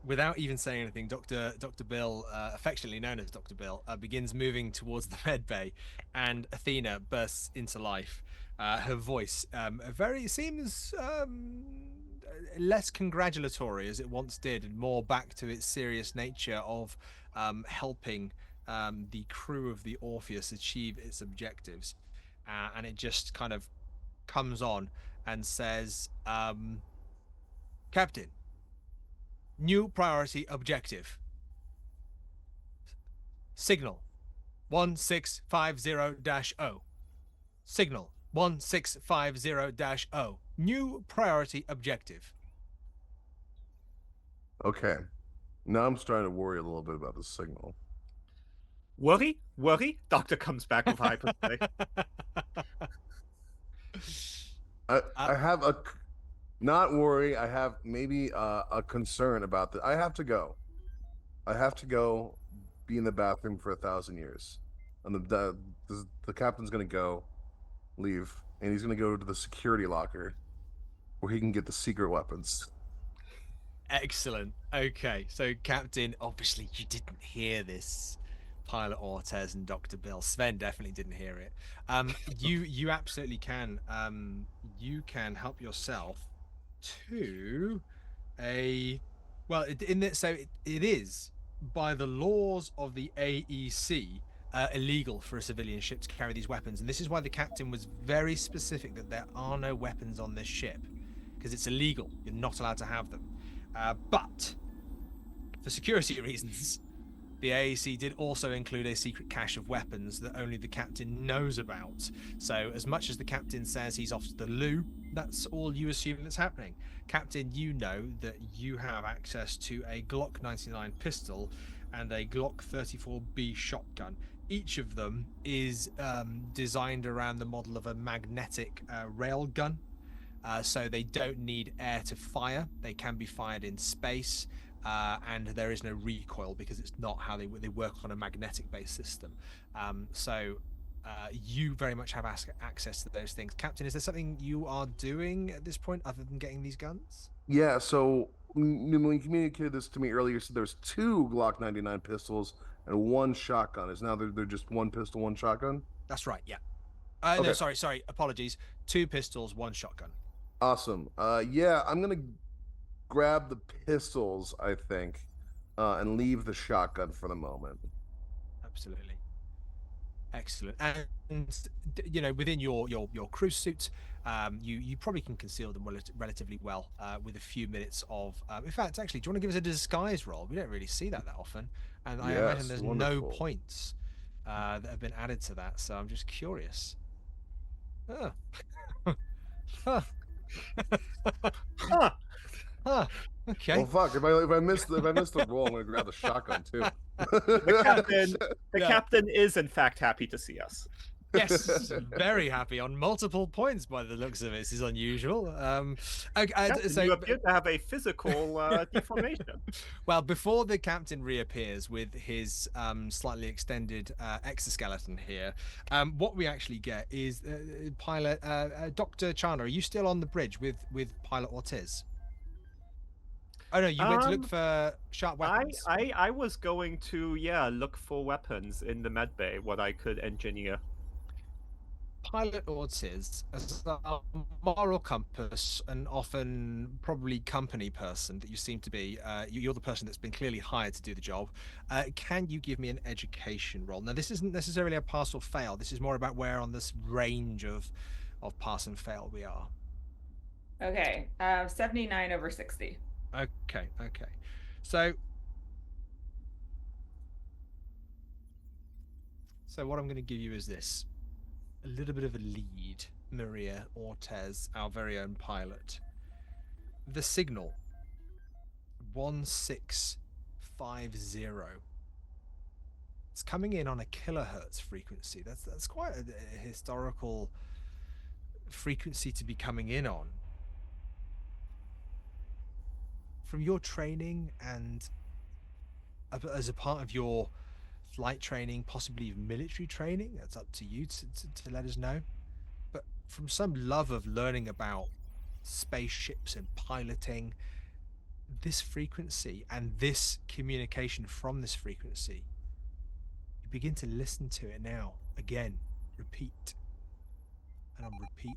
Without even saying anything, Dr. Bill, affectionately known as Dr. Bill, begins moving towards the medbay, and Athena bursts into life. Her voice seems less congratulatory as it once did, and more back to its serious nature of helping the crew of the Orpheus achieve its objectives. And it just kind of comes on and says, Captain, new priority objective. Signal 1650-0. Signal 1650-0. New priority objective. Okay. Now I'm starting to worry a little bit about the signal. Worry? Doctor comes back with hyperplay. I have a not worry. I have maybe a concern about I have to go. I have to go be in the bathroom for 1,000 years, and the captain's gonna go leave, and he's gonna go to the security locker where he can get the secret weapons. Excellent. Okay, so Captain, obviously you didn't hear this. Pilot Ortiz and Dr. Bill. Sven definitely didn't hear it. You absolutely can. You can help yourself to it is by the laws of the AEC illegal for a civilian ship to carry these weapons, and this is why the captain was very specific that there are no weapons on this ship, because it's illegal. You're not allowed to have them. But for security reasons, the AEC did also include a secret cache of weapons that only the captain knows about. So as much as the captain says he's off to the loo, that's all you assume that's happening. Captain, you know that you have access to a Glock 99 pistol and a Glock 34B shotgun. Each of them is designed around the model of a magnetic rail gun. So they don't need air to fire. They can be fired in space, and there is no recoil because it's not how they work on a magnetic-based system. So you very much have access to those things. Captain, is there something you are doing at this point other than getting these guns? Yeah, so when you communicated this to me earlier, you said there's 2 Glock 99 pistols and 1 shotgun. Is now they're just 1 pistol, 1 shotgun? That's right, yeah. Okay. No, sorry, apologies. 2 pistols, 1 shotgun. Awesome. Yeah, I'm gonna grab the pistols, I think, and leave the shotgun for the moment. Absolutely. Excellent. And you know, within your crew suit, you probably can conceal them relatively well with a few minutes of. In fact, actually, do you want to give us a disguise roll? We don't really see that often, and I imagine there's no points that have been added to that. So I'm just curious. Oh. Huh. Okay. Well, fuck. If I miss the roll, I'm gonna grab the shotgun too. The captain is in fact happy to see us. Yes, very happy on multiple points by the looks of it. This is unusual. Captain, so you appear to have a physical deformation. Well, before the captain reappears with his slightly extended exoskeleton here, what we actually get is pilot Dr. Chandler. Are you still on the bridge with pilot Ortiz? Oh no, you went to look for sharp weapons. I was going to look for weapons in the medbay, what I could engineer. Pilot Ortiz, as a moral compass and often probably company person that you seem to be, you're the person that's been clearly hired to do the job. Can you give me an education roll? Now, this isn't necessarily a pass or fail. This is more about where on this range of pass and fail we are. Okay, 79 over 60. Okay. So what I'm going to give you is this. A little bit of a lead, Maria Ortiz, our very own pilot. The signal 1650. It's coming in on a kilohertz frequency. That's quite a historical frequency to be coming in on. From your training and as a part of your flight training, possibly military training, that's up to you to let us know. But from some love of learning about spaceships and piloting, this frequency and this communication from this frequency, you begin to listen to it now, again, repeat, and on repeat.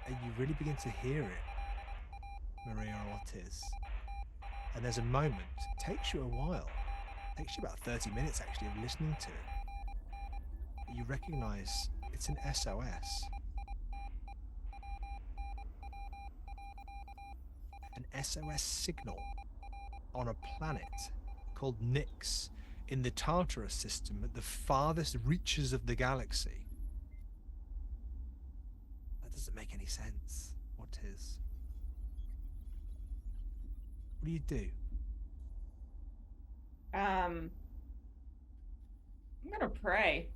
And you really begin to hear it, Maria Ortiz. And there's a moment, it takes you a while, it takes you about 30 minutes actually of listening to it. But you recognize it's an SOS. An SOS signal on a planet called Nyx in the Tartarus system at the farthest reaches of the galaxy. That doesn't make any sense, Ortiz. What do you do? I'm gonna pray.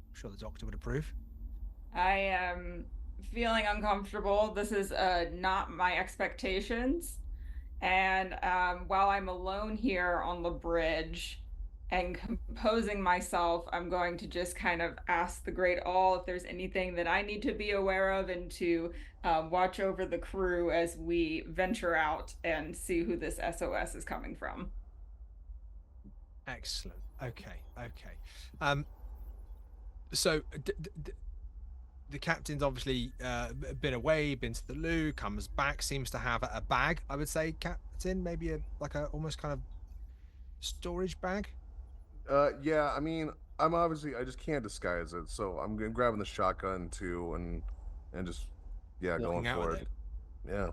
I'm sure the doctor would approve. I am feeling uncomfortable. This is not my expectations. And while I'm alone here on the bridge and composing myself, I'm going to just kind of ask the Great All if there's anything that I need to be aware of and to watch over the crew as we venture out and see who this SOS is coming from. Excellent. Okay. So the captain's obviously been away, been to the loo, comes back, seems to have a bag. I would say, Captain, maybe a almost kind of storage bag. Yeah, I mean, I just can't disguise it, so I'm grabbing the shotgun too, and just Walking going out for with it. Yeah.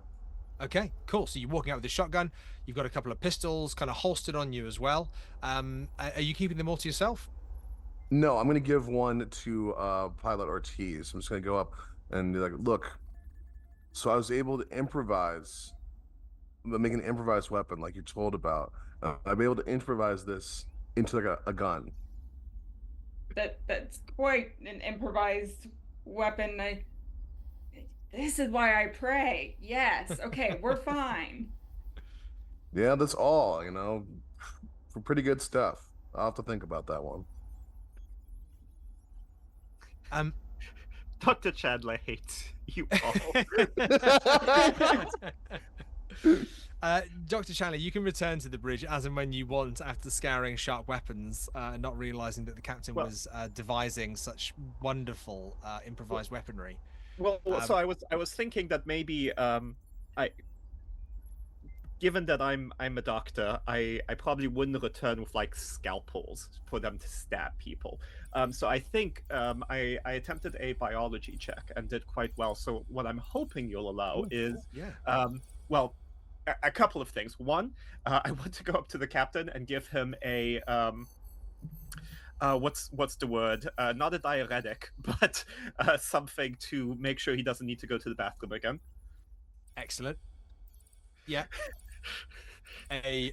Okay, cool. So you're walking out with the shotgun. You've got a couple of pistols kind of holstered on you as well. Are you keeping them all to yourself? No, I'm gonna give one to Pilot Ortiz. I'm just gonna go up and be like, look. So I was able to improvise, make an improvised weapon like you're told about. I'm able to improvise this into like a gun. That's quite an improvised weapon. This is why I pray. Yes. Okay, we're fine. Yeah, that's all, for pretty good stuff. I'll have to think about that one. Dr. Chandler hates you all. Dr. Chandler, you can return to the bridge as and when you want after scouring sharp weapons, not realizing that the captain was devising such wonderful improvised weaponry. Well, so I was thinking that maybe given that I'm a doctor, I probably wouldn't return with like scalpels for them to stab people. So I think I attempted a biology check and did quite well. So what I'm hoping you'll allow is a couple of things. One, I want to go up to the captain and give him a what's the word? Not a diuretic, but something to make sure he doesn't need to go to the bathroom again. Excellent. Yeah. A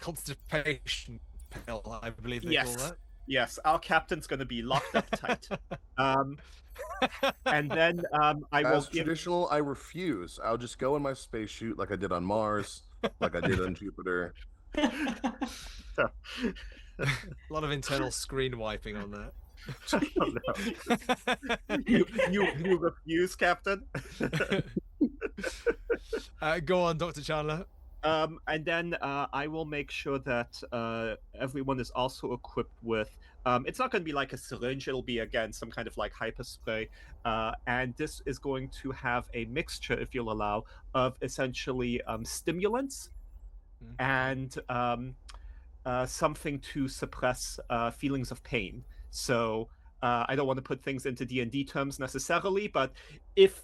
constipation pill, I believe they call that. Yes, our captain's going to be locked up tight. And then I will traditional, I refuse. I'll just go in my spacesuit like I did on Mars, like I did on Jupiter. So... A lot of internal screen wiping on that. Oh, no. you refuse, Captain? Go on, Dr. Chandler. And then I will make sure that everyone is also equipped with. It's not going to be like a syringe. It'll be again some kind of like hyper spray, and this is going to have a mixture, if you'll allow, of essentially stimulants and something to suppress feelings of pain. So I don't want to put things into D&D terms necessarily, but if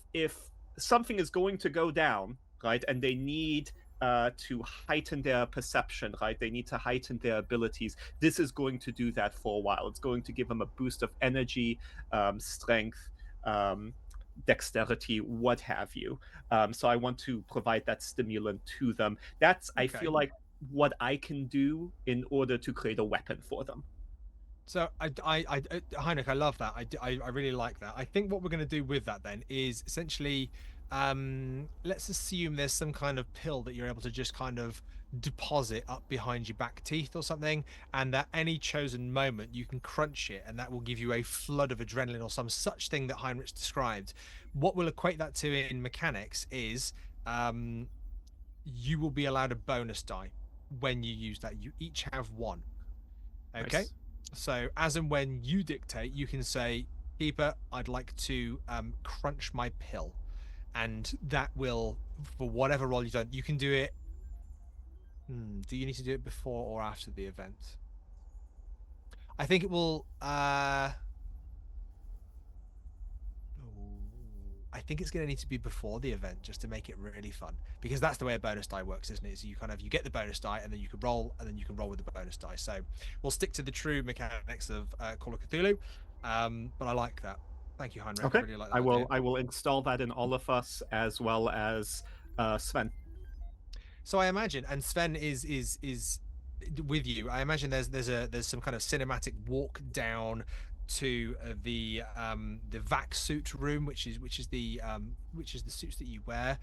something is going to go down, right, and they need to heighten their perception, right, they need to heighten their abilities, this is going to do that for a while. It's going to give them a boost of energy, strength, dexterity, what have you. So I want to provide that stimulant to them. That's, I feel like, what I can do in order to create a weapon for them. So Heinrich, I love that. I really like that. I think what we're going to do with that then is essentially, let's assume there's some kind of pill that you're able to just kind of deposit up behind your back teeth or something, and that any chosen moment you can crunch it, and that will give you a flood of adrenaline or some such thing that Heinrich described. What we'll equate that to in mechanics is you will be allowed a bonus die when you use that. You each have one. Okay. Nice. So as and when you dictate, you can say, Keeper, I'd like to crunch my pill. And that will, for whatever role you've done, you can do it. Do you need to do it before or after the event? I think it will. I think it's going to need to be before the event just to make it really fun, because that's the way a bonus die works, isn't it? So you get the bonus die and then you can roll, and then you can roll with the bonus die. So we'll stick to the true mechanics of Call of Cthulhu, but I like that. Thank you, Heinrich. Okay. I really like that I will idea. I will install that in all of us as well as Sven. So I imagine, and Sven is with you. I imagine there's some kind of cinematic walk down to the vac suit room, which is the suits that you wear.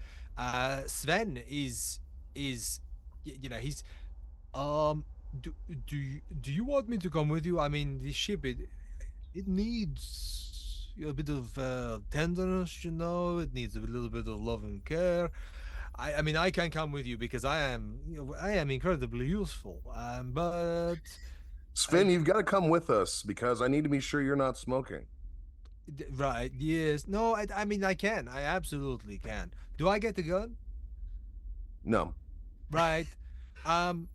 Sven is he's do do you want me to come with you? I mean, the ship it needs a bit of tenderness, It needs a little bit of love and care. I mean, I can come with you because I am incredibly useful. But Sven, you've got to come with us because I need to be sure you're not smoking. right, yes, no, I mean, I absolutely can. Do I get the gun? No, Right.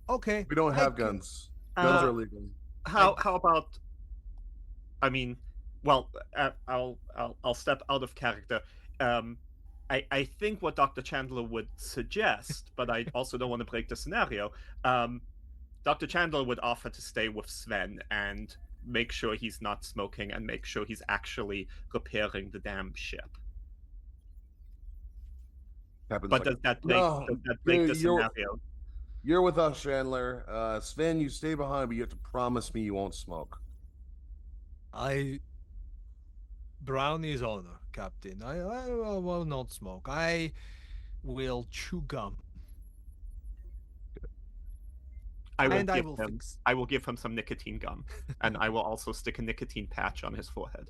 Okay. we don't have guns. Guns are Uh, illegal. how about? I mean, well, I'll step out of character. I think what Dr. Chandler would suggest, but I also don't want to break the scenario. Dr. Chandler would offer to stay with Sven and make sure he's not smoking and make sure he's actually repairing the damn ship. Happens But like, does that no, break the you're scenario? you're with us, Chandler. Sven, you stay behind, but you have to promise me you won't smoke. Brownie's honor, Captain. I will not smoke. I will chew gum. I will And I give will him. fix. I will give him some nicotine gum, and I will also stick a nicotine patch on his forehead.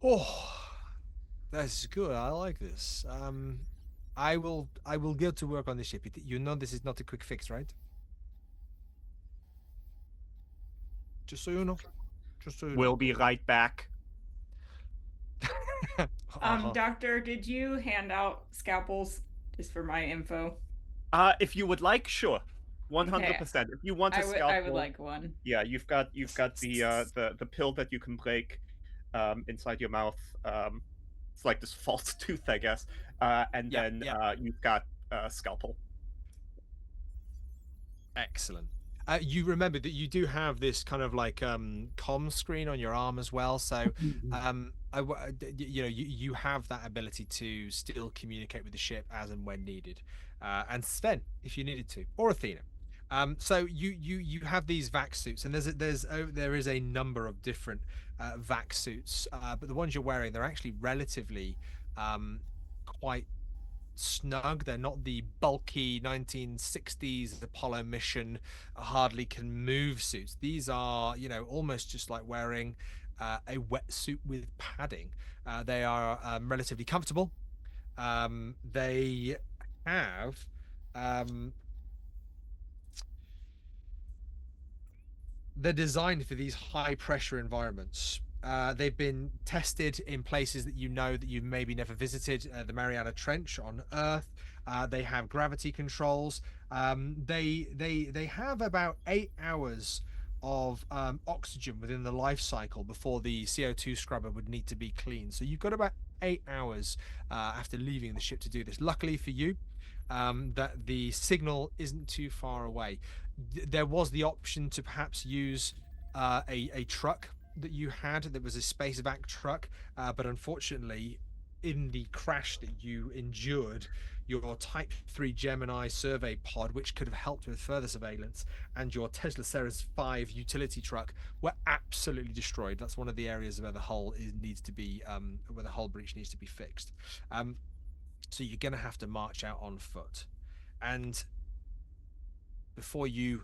Oh, that's good. I like this. I will get to work on the ship. You know this is not a quick fix, right? Just so you know. Just so you We'll be right back. know. Doctor, did you hand out scalpels just for my info? If you would like, sure, 100%. If you want a scalpel, I would like one. Yeah, you've got the pill that you can break inside your mouth. It's like this false tooth, I guess. And Yeah, then yeah. you've got a scalpel. Excellent. You remember that you do have this kind of like comm screen on your arm as well, so you have that ability to still communicate with the ship as and when needed, and Sven if you needed to, or Athena. So you have these vac suits, and there is a number of different vac suits, but the ones you're wearing, they're actually relatively quite snug. They're not the bulky 1960s Apollo mission hardly can move suits. These are, almost just like wearing a wetsuit with padding. They are relatively comfortable. They have they're designed for these high pressure environments. They've been tested in places that you've maybe never visited. The Mariana Trench on Earth. They have gravity controls. They have about 8 hours of oxygen within the life cycle before the CO2 scrubber would need to be cleaned. So you've got about 8 hours after leaving the ship to do this. Luckily for you, that the signal isn't too far away. There was the option to perhaps use a truck that you had that was a space vac truck, but unfortunately in the crash that you endured, your Type 3 Gemini survey pod, which could have helped with further surveillance, and your Tesla Ceres 5 utility truck were absolutely destroyed. That's one of the areas where the hull needs to be where the hull breach needs to be fixed. So you're going to have to march out on foot, and before you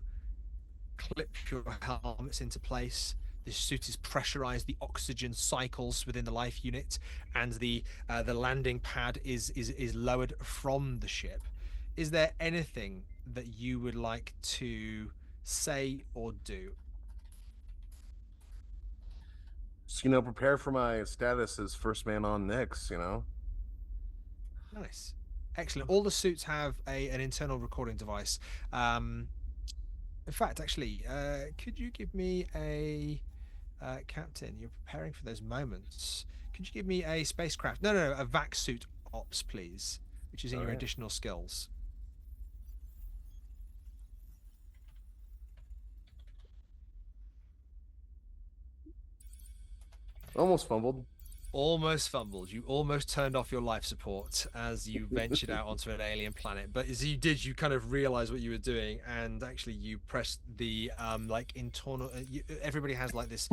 clip your helmets into place, this suit is pressurized. The oxygen cycles within the life unit, and the landing pad is lowered from the ship. Is there anything that you would like to say or do? So, prepare for my status as first man on Nyx, Nice, excellent. All the suits have an internal recording device. In fact, actually, could you give me a Captain? You're preparing for those moments. Could you give me a spacecraft? No, a vac suit ops, please, which is in your additional skills. Almost fumbled. almost fumbled. You almost turned off your life support as you ventured out onto an alien planet. But as you did, you kind of realized what you were doing, and actually you pressed the like internal. Everybody has like this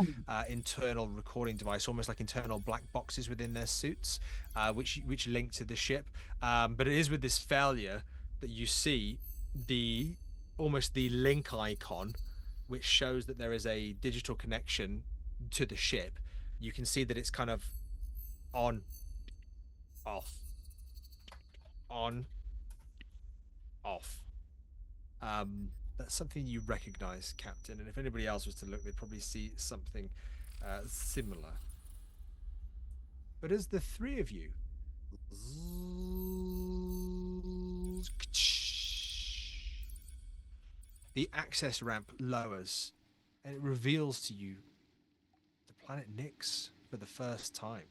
internal recording device, almost like internal black boxes within their suits, which link to the ship. But it is with this failure that you see almost the link icon, which shows that there is a digital connection to the ship. You can see that it's kind of on, off, on, off. That's something you recognize, Captain, and if anybody else was to look, they'd probably see something similar. But as the three of you the access ramp lowers, and it reveals to you the planet Nyx for the first time.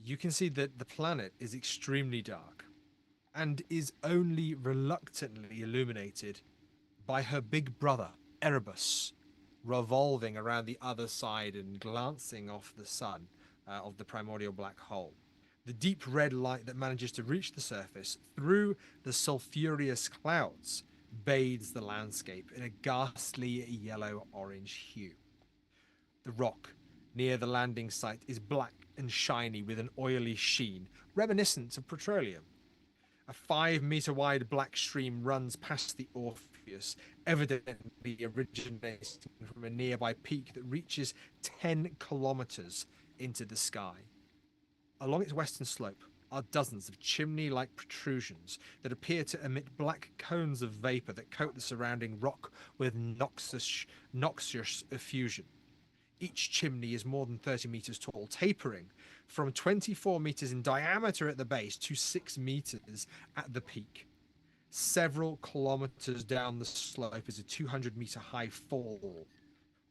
You can see that the planet is extremely dark and is only reluctantly illuminated by her big brother, Erebus, revolving around the other side and glancing off the sun of the primordial black hole. The deep red light that manages to reach the surface through the sulfurous clouds bathes the landscape in a ghastly yellow-orange hue. The rock near the landing site is black and shiny with an oily sheen, reminiscent of petroleum. A 5-meter-wide black stream runs past the Orpheus, evidently originating from a nearby peak that reaches 10 kilometers into the sky. Along its western slope are dozens of chimney-like protrusions that appear to emit black cones of vapor that coat the surrounding rock with noxious effusion. Each chimney is more than 30 meters tall, tapering from 24 meters in diameter at the base to 6 meters at the peak. Several kilometers down the slope is a 200-meter high fall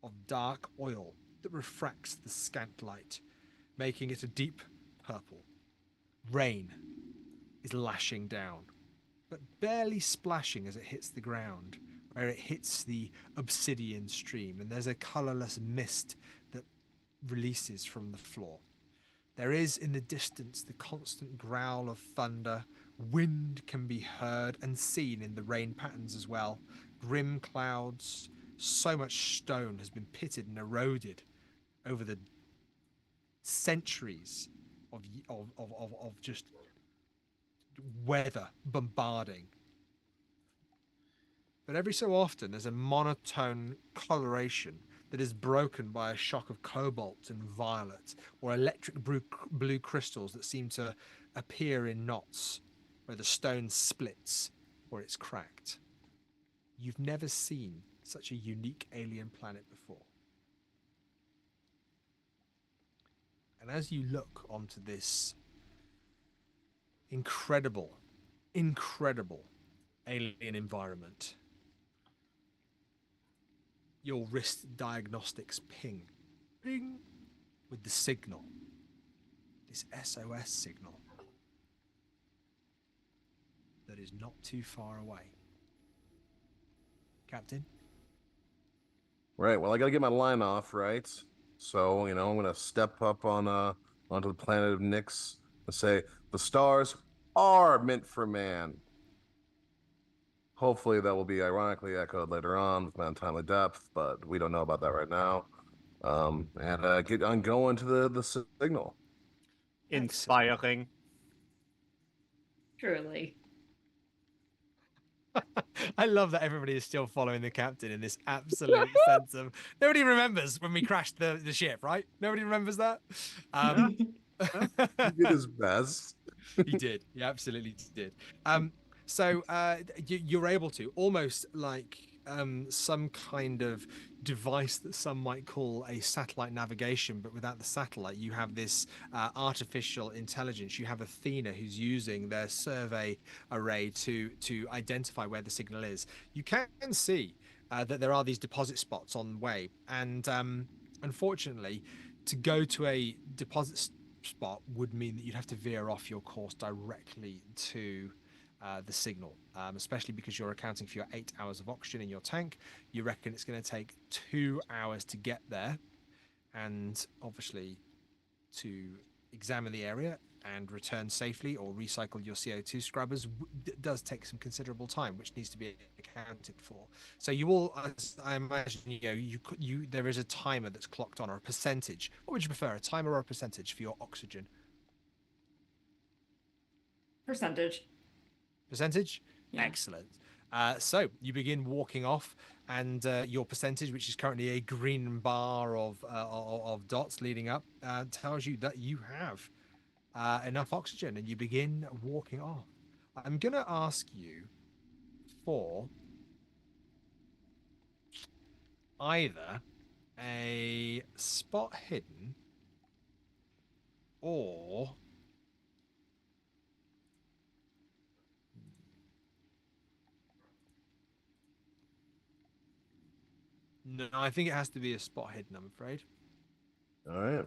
of dark oil that refracts the scant light, making it a deep purple. Rain is lashing down, but barely splashing as it hits the ground, where it hits the obsidian stream, and there's a colorless mist that releases from the floor. There is in the distance the constant growl of thunder. Wind can be heard and seen in the rain patterns as well. Grim clouds. So much stone has been pitted and eroded over the centuries of just weather bombarding. But every so often there's a monotone coloration that is broken by a shock of cobalt and violet, or electric blue crystals that seem to appear in knots where the stone splits or it's cracked. You've never seen such a unique alien planet before. And as you look onto this incredible alien environment, your wrist diagnostics ping with the signal, this SOS signal that is not too far away. Captain? Right, well, I gotta get my line off, right? So, I'm gonna step up on onto the planet of Nyx and say, the stars are meant for man. Hopefully that will be ironically echoed later on with my untimely depth, but we don't know about that right now. And get on going to the signal. Inspiring. Truly. I love that everybody is still following the captain in this absolute sense of nobody remembers when we crashed the ship, right? Nobody remembers that. He did his best. He did. He absolutely did. So you're able to almost like some kind of device that some might call a satellite navigation, but without the satellite, you have this artificial intelligence. You have Athena who's using their survey array to identify where the signal is. You can see that there are these deposit spots on the way, and unfortunately, to go to a deposit spot would mean that you'd have to veer off your course directly to the signal, especially because you're accounting for your 8 hours of oxygen in your tank. You reckon it's going to take 2 hours to get there, and obviously to examine the area and return safely or recycle your CO2 scrubbers does take some considerable time, which needs to be accounted for. So you all, as I imagine, there is a timer that's clocked on, or a percentage. What would you prefer, a timer or a percentage for your oxygen? Percentage. Percentage? Yeah. Excellent. So you begin walking off, and your percentage, which is currently a green bar of dots leading up, tells you that you have enough oxygen, and you begin walking off. I'm going to ask you for either a spot hidden or no, I think it has to be a spot hidden, I'm afraid. All right.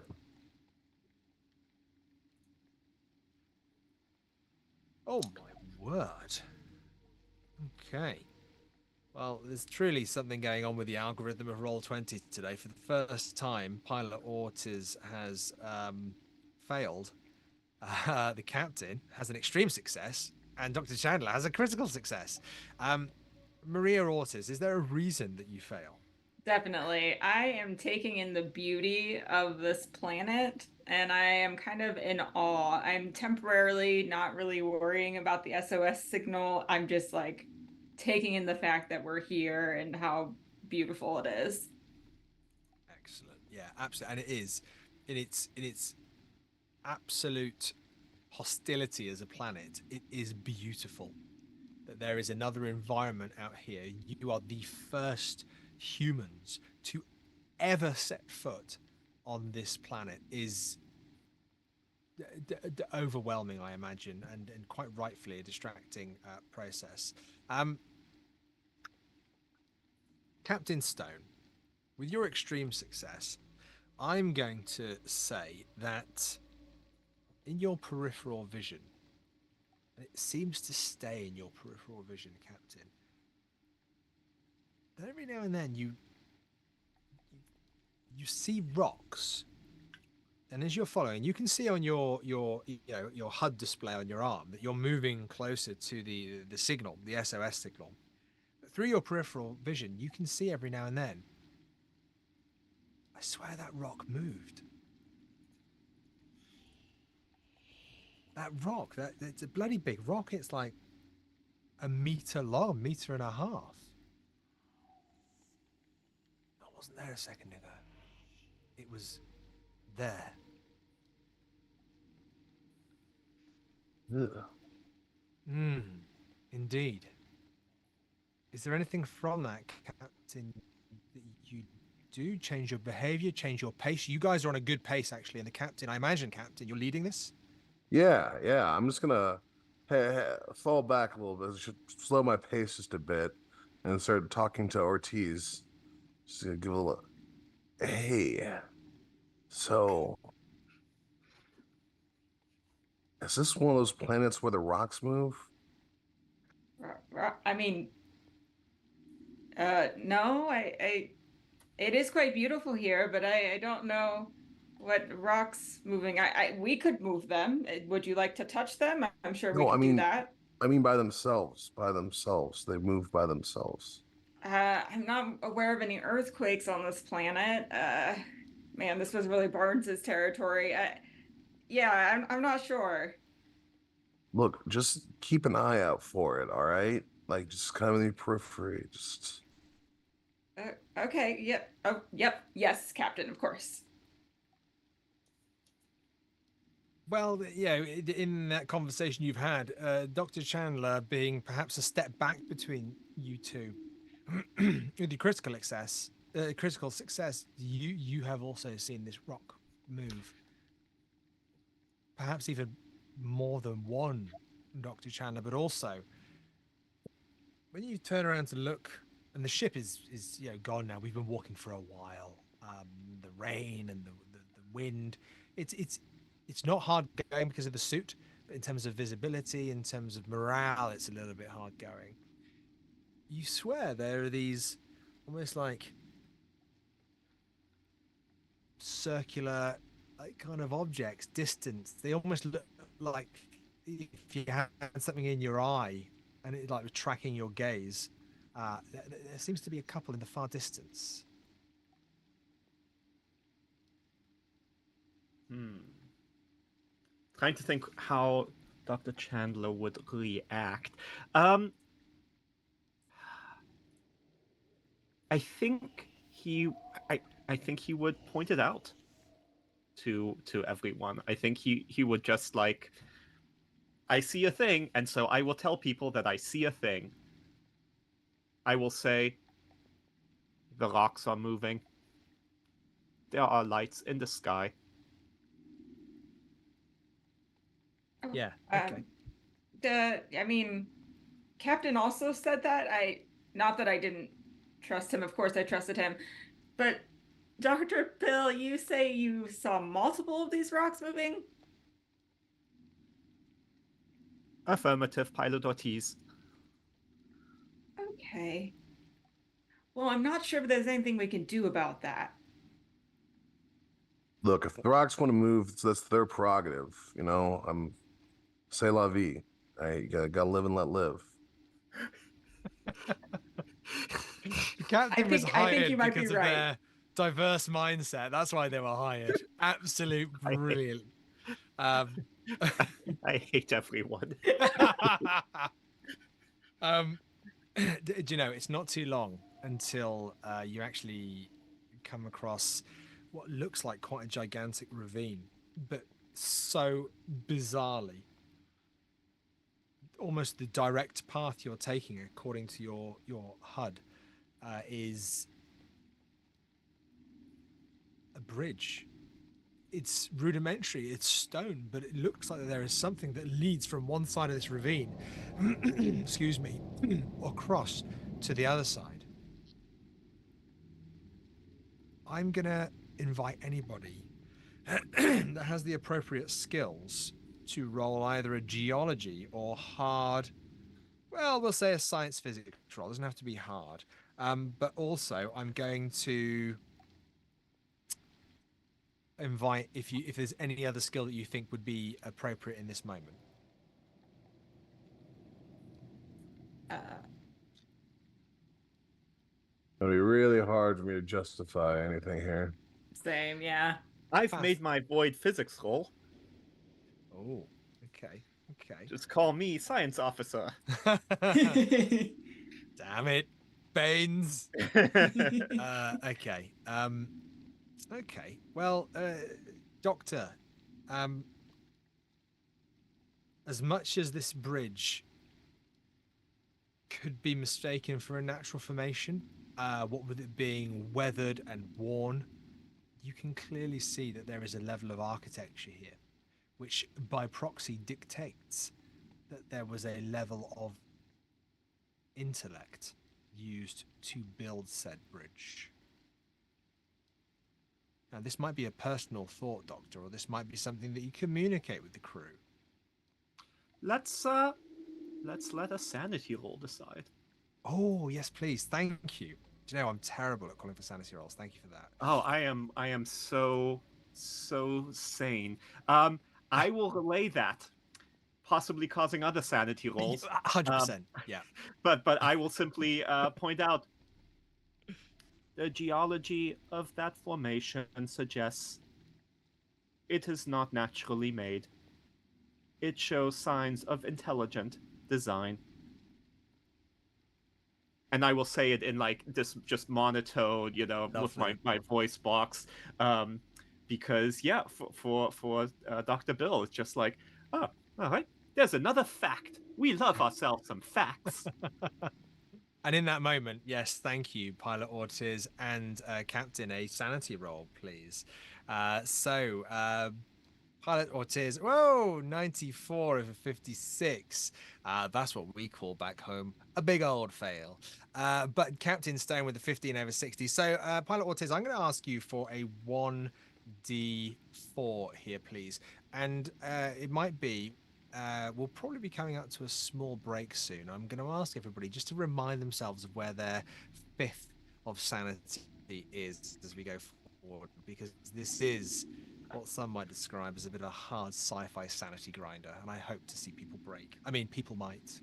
Oh my word. Okay. Well, there's truly something going on with the algorithm of Roll20 today. For the first time, Pilot Ortiz has failed. The captain has an extreme success, and Dr. Chandler has a critical success. Maria Ortiz, is there a reason that you fail? Definitely. I am taking in the beauty of this planet, and I am kind of in awe. I'm temporarily not really worrying about the SOS signal. I'm just like taking in the fact that we're here and how beautiful it is. Excellent. Yeah, absolutely. And it is in its absolute hostility as a planet. It is beautiful that there is another environment out here. You are the first humans to ever set foot on this planet. Is overwhelming, I imagine, and quite rightfully a distracting process. Captain Stone, with your extreme success, I'm going to say that in your peripheral vision, and it seems to stay in your peripheral vision, Captain, that every now and then you see rocks, and as you're following, you can see on your HUD display on your arm that you're moving closer to the signal, the SOS signal. But through your peripheral vision, you can see every now and then, I swear that rock moved. That rock, it's a bloody big rock. It's like a meter long, a meter and a half. I wasn't there a second ago. It was there. Ugh. Indeed. Is there anything from that, Captain, that you do? Change your behavior, change your pace? You guys are on a good pace, actually. And the captain, I imagine, Captain, you're leading this? Yeah, yeah. I'm just gonna fall back a little bit, should slow my pace just a bit, and start talking to Ortiz. Just gonna give a little. Hey, so is this one of those planets where the rocks move? I mean, no, it is quite beautiful here, but I don't know what rocks moving. We could move them. Would you like to touch them? I'm sure we No, could do that. I mean by themselves. By themselves. They move by themselves. I'm not aware of any earthquakes on this planet. Man, this was really Barnes's territory. Yeah, I'm not sure. Look, just keep an eye out for it, all right? Like, just kind of in the periphery. Just. Okay, yep. Oh, yep. Yes, Captain, of course. Well, yeah, in that conversation you've had, Dr. Chandler being perhaps a step back between you two, with the critical success, you have also seen this rock move. Perhaps even more than one, Dr. Chandler, but also when you turn around to look, and the ship is gone now. We've been walking for a while. The rain and the wind, it's not hard going because of the suit, but in terms of visibility, in terms of morale, it's a little bit hard going. You swear there are these almost like circular like kind of objects, distance. They almost look like if you had something in your eye and it like was tracking your gaze. There seems to be a couple in the far distance. Trying to think how Dr. Chandler would react. I think I think he would point it out to everyone. I think he would just like, I see a thing, and so I will tell people that I see a thing. I will say the rocks are moving. There are lights in the sky. Yeah. Okay. I mean, Captain also said that. Not that I didn't trust him. Of course, I trusted him. But Dr. Bill, you say you saw multiple of these rocks moving? Affirmative, Pilot Ortiz. Okay. Well, I'm not sure if there's anything we can do about that. Look, if the rocks want to move, that's their prerogative. You know, c'est la vie. You gotta live and let live. The captain was I think hired you might because be of right. their diverse mindset. That's why they were hired. Absolute brilliant. I hate everyone. Do you know, it's not too long until you actually come across what looks like quite a gigantic ravine, but so bizarrely, almost the direct path you're taking, according to your HUD, is a bridge. It's rudimentary, it's stone, but it looks like there is something that leads from one side of this ravine, excuse me, across to the other side. I'm gonna invite anybody that has the appropriate skills to roll either a geology or hard, well, we'll say a science physics roll. It doesn't have to be hard. But also I'm going to invite if there's any other skill that you think would be appropriate in this moment. It'll be really hard for me to justify anything here. Same, yeah. I've made my void physics roll. Oh, okay. Just call me science officer. Damn it, Baines. Okay. Okay. Well, Doctor, as much as this bridge could be mistaken for a natural formation, what with it being weathered and worn, you can clearly see that there is a level of architecture here, which by proxy dictates that there was a level of intellect used to build said bridge. Now, this might be a personal thought, Doctor, or this might be something that you communicate with the crew. Let's let a sanity roll decide. Oh, yes, please. Thank you. Do you know, I'm terrible at calling for sanity rolls. Thank you for that. Oh, I am so sane. I will relay that, possibly causing other sanity rolls. 100%. Yeah. But I will simply point out the geology of that formation suggests it is not naturally made. It shows signs of intelligent design. And I will say it in like this just monotone, you know, Lovely. with my voice box, because yeah, for Dr. Bill, it's just like, oh, all right, there's another fact. We love ourselves some facts. And in that moment, yes, thank you, Pilot Ortiz and Captain, a sanity roll, please. Pilot Ortiz, whoa, 94 over 56. That's what we call back home a big old fail. But Captain Stone with the 15 over 60. So, Pilot Ortiz, I'm going to ask you for a 1d4 here, please. And it might be, we'll probably be coming up to a small break soon. I'm going to ask everybody just to remind themselves of where their 5th of sanity is as we go forward, because this is what some might describe as a bit of a hard sci-fi sanity grinder, and I hope to see people break. I mean, people might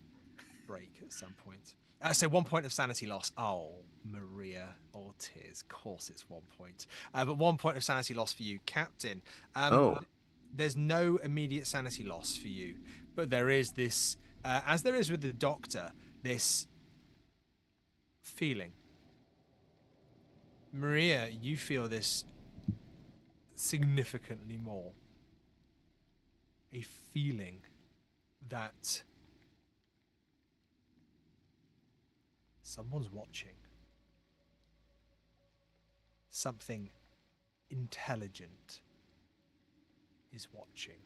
break at some point. So 1 point of sanity loss. Oh, Maria Ortiz. Of course, it's 1 point. But 1 point of sanity loss for you, Captain. Oh. There's no immediate sanity loss for you, but there is this, as there is with the Doctor, this feeling. Maria, you feel this significantly more. A feeling that someone's watching. Something intelligent is watching.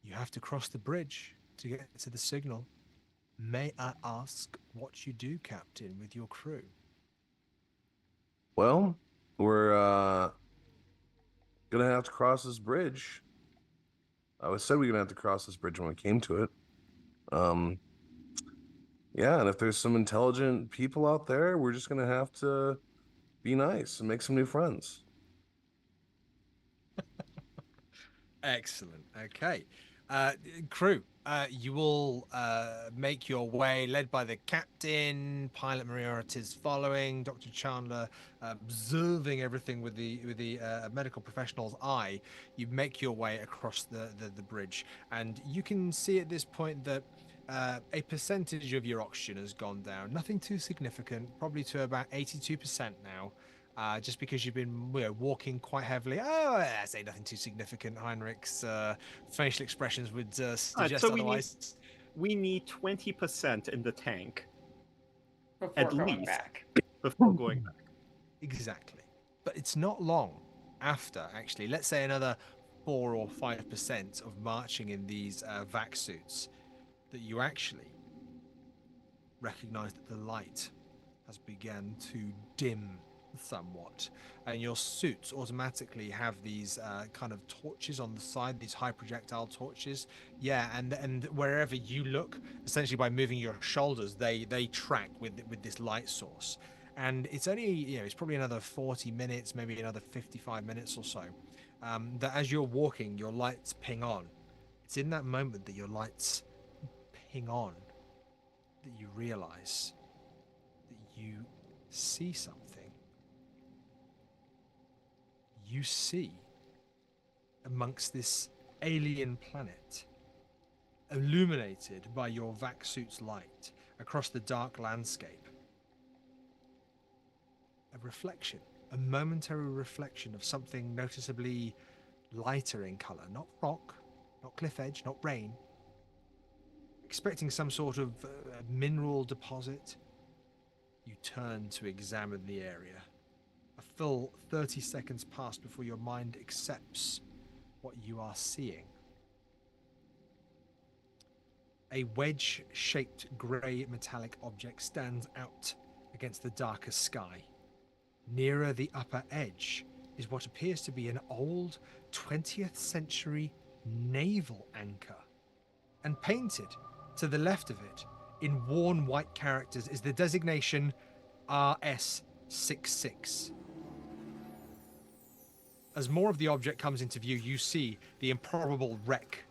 You have to cross the bridge to get to the signal. May I ask what you do, Captain, with your crew? Well, we're gonna have to cross this bridge. I said we were gonna have to cross this bridge when we came to it. Yeah, and if there's some intelligent people out there, we're just gonna have to be nice and make some new friends. Excellent. Okay. Crew, you will make your way, led by the captain, pilot Maria Ortiz following, Dr. Chandler observing everything with the medical professional's eye. You make your way across the bridge, and you can see at this point that a percentage of your oxygen has gone down. Nothing too significant, probably to about 82% now. Just because you've been walking quite heavily. Oh, I say nothing too significant. Heinrich's facial expressions would suggest so otherwise. We need 20% in the tank. Before At going least. back. Before going back. Exactly. But it's not long after, actually. Let's say another 4 or 5% of marching in these vac suits that you actually recognize that the light has begun to dim somewhat, and your suits automatically have these kind of torches on the side, these high projectile torches. Yeah, and wherever you look, essentially by moving your shoulders, they track with this light source. And it's only, it's probably another 40 minutes, maybe another 55 minutes or so, that as you're walking, your lights ping on. It's in that moment that your lights ping on that you realize that you see something. You see, amongst this alien planet, illuminated by your vac suit's light across the dark landscape, a reflection, a momentary reflection of something noticeably lighter in color. Not rock, not cliff edge, not rain. Expecting some sort of mineral deposit, you turn to examine the area. A full 30 seconds pass before your mind accepts what you are seeing. A wedge-shaped grey metallic object stands out against the darker sky. Nearer the upper edge is what appears to be an old 20th century naval anchor. And painted to the left of it, in worn white characters, is the designation RS-66. As more of the object comes into view, you see the improbable wreck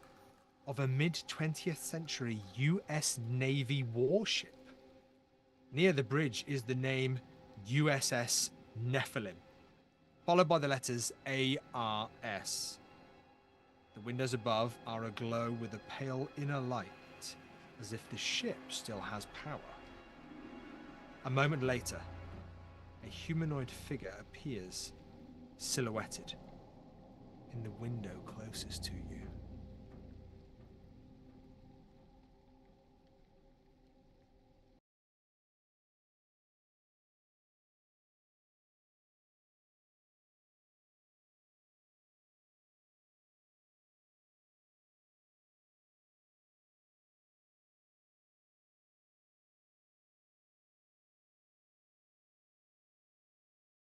of a mid-20th century US Navy warship. Near the bridge is the name USS Nephilim, followed by the letters ARS. The windows above are aglow with a pale inner light, as if the ship still has power. A moment later, a humanoid figure appears, silhouetted in the window closest to you.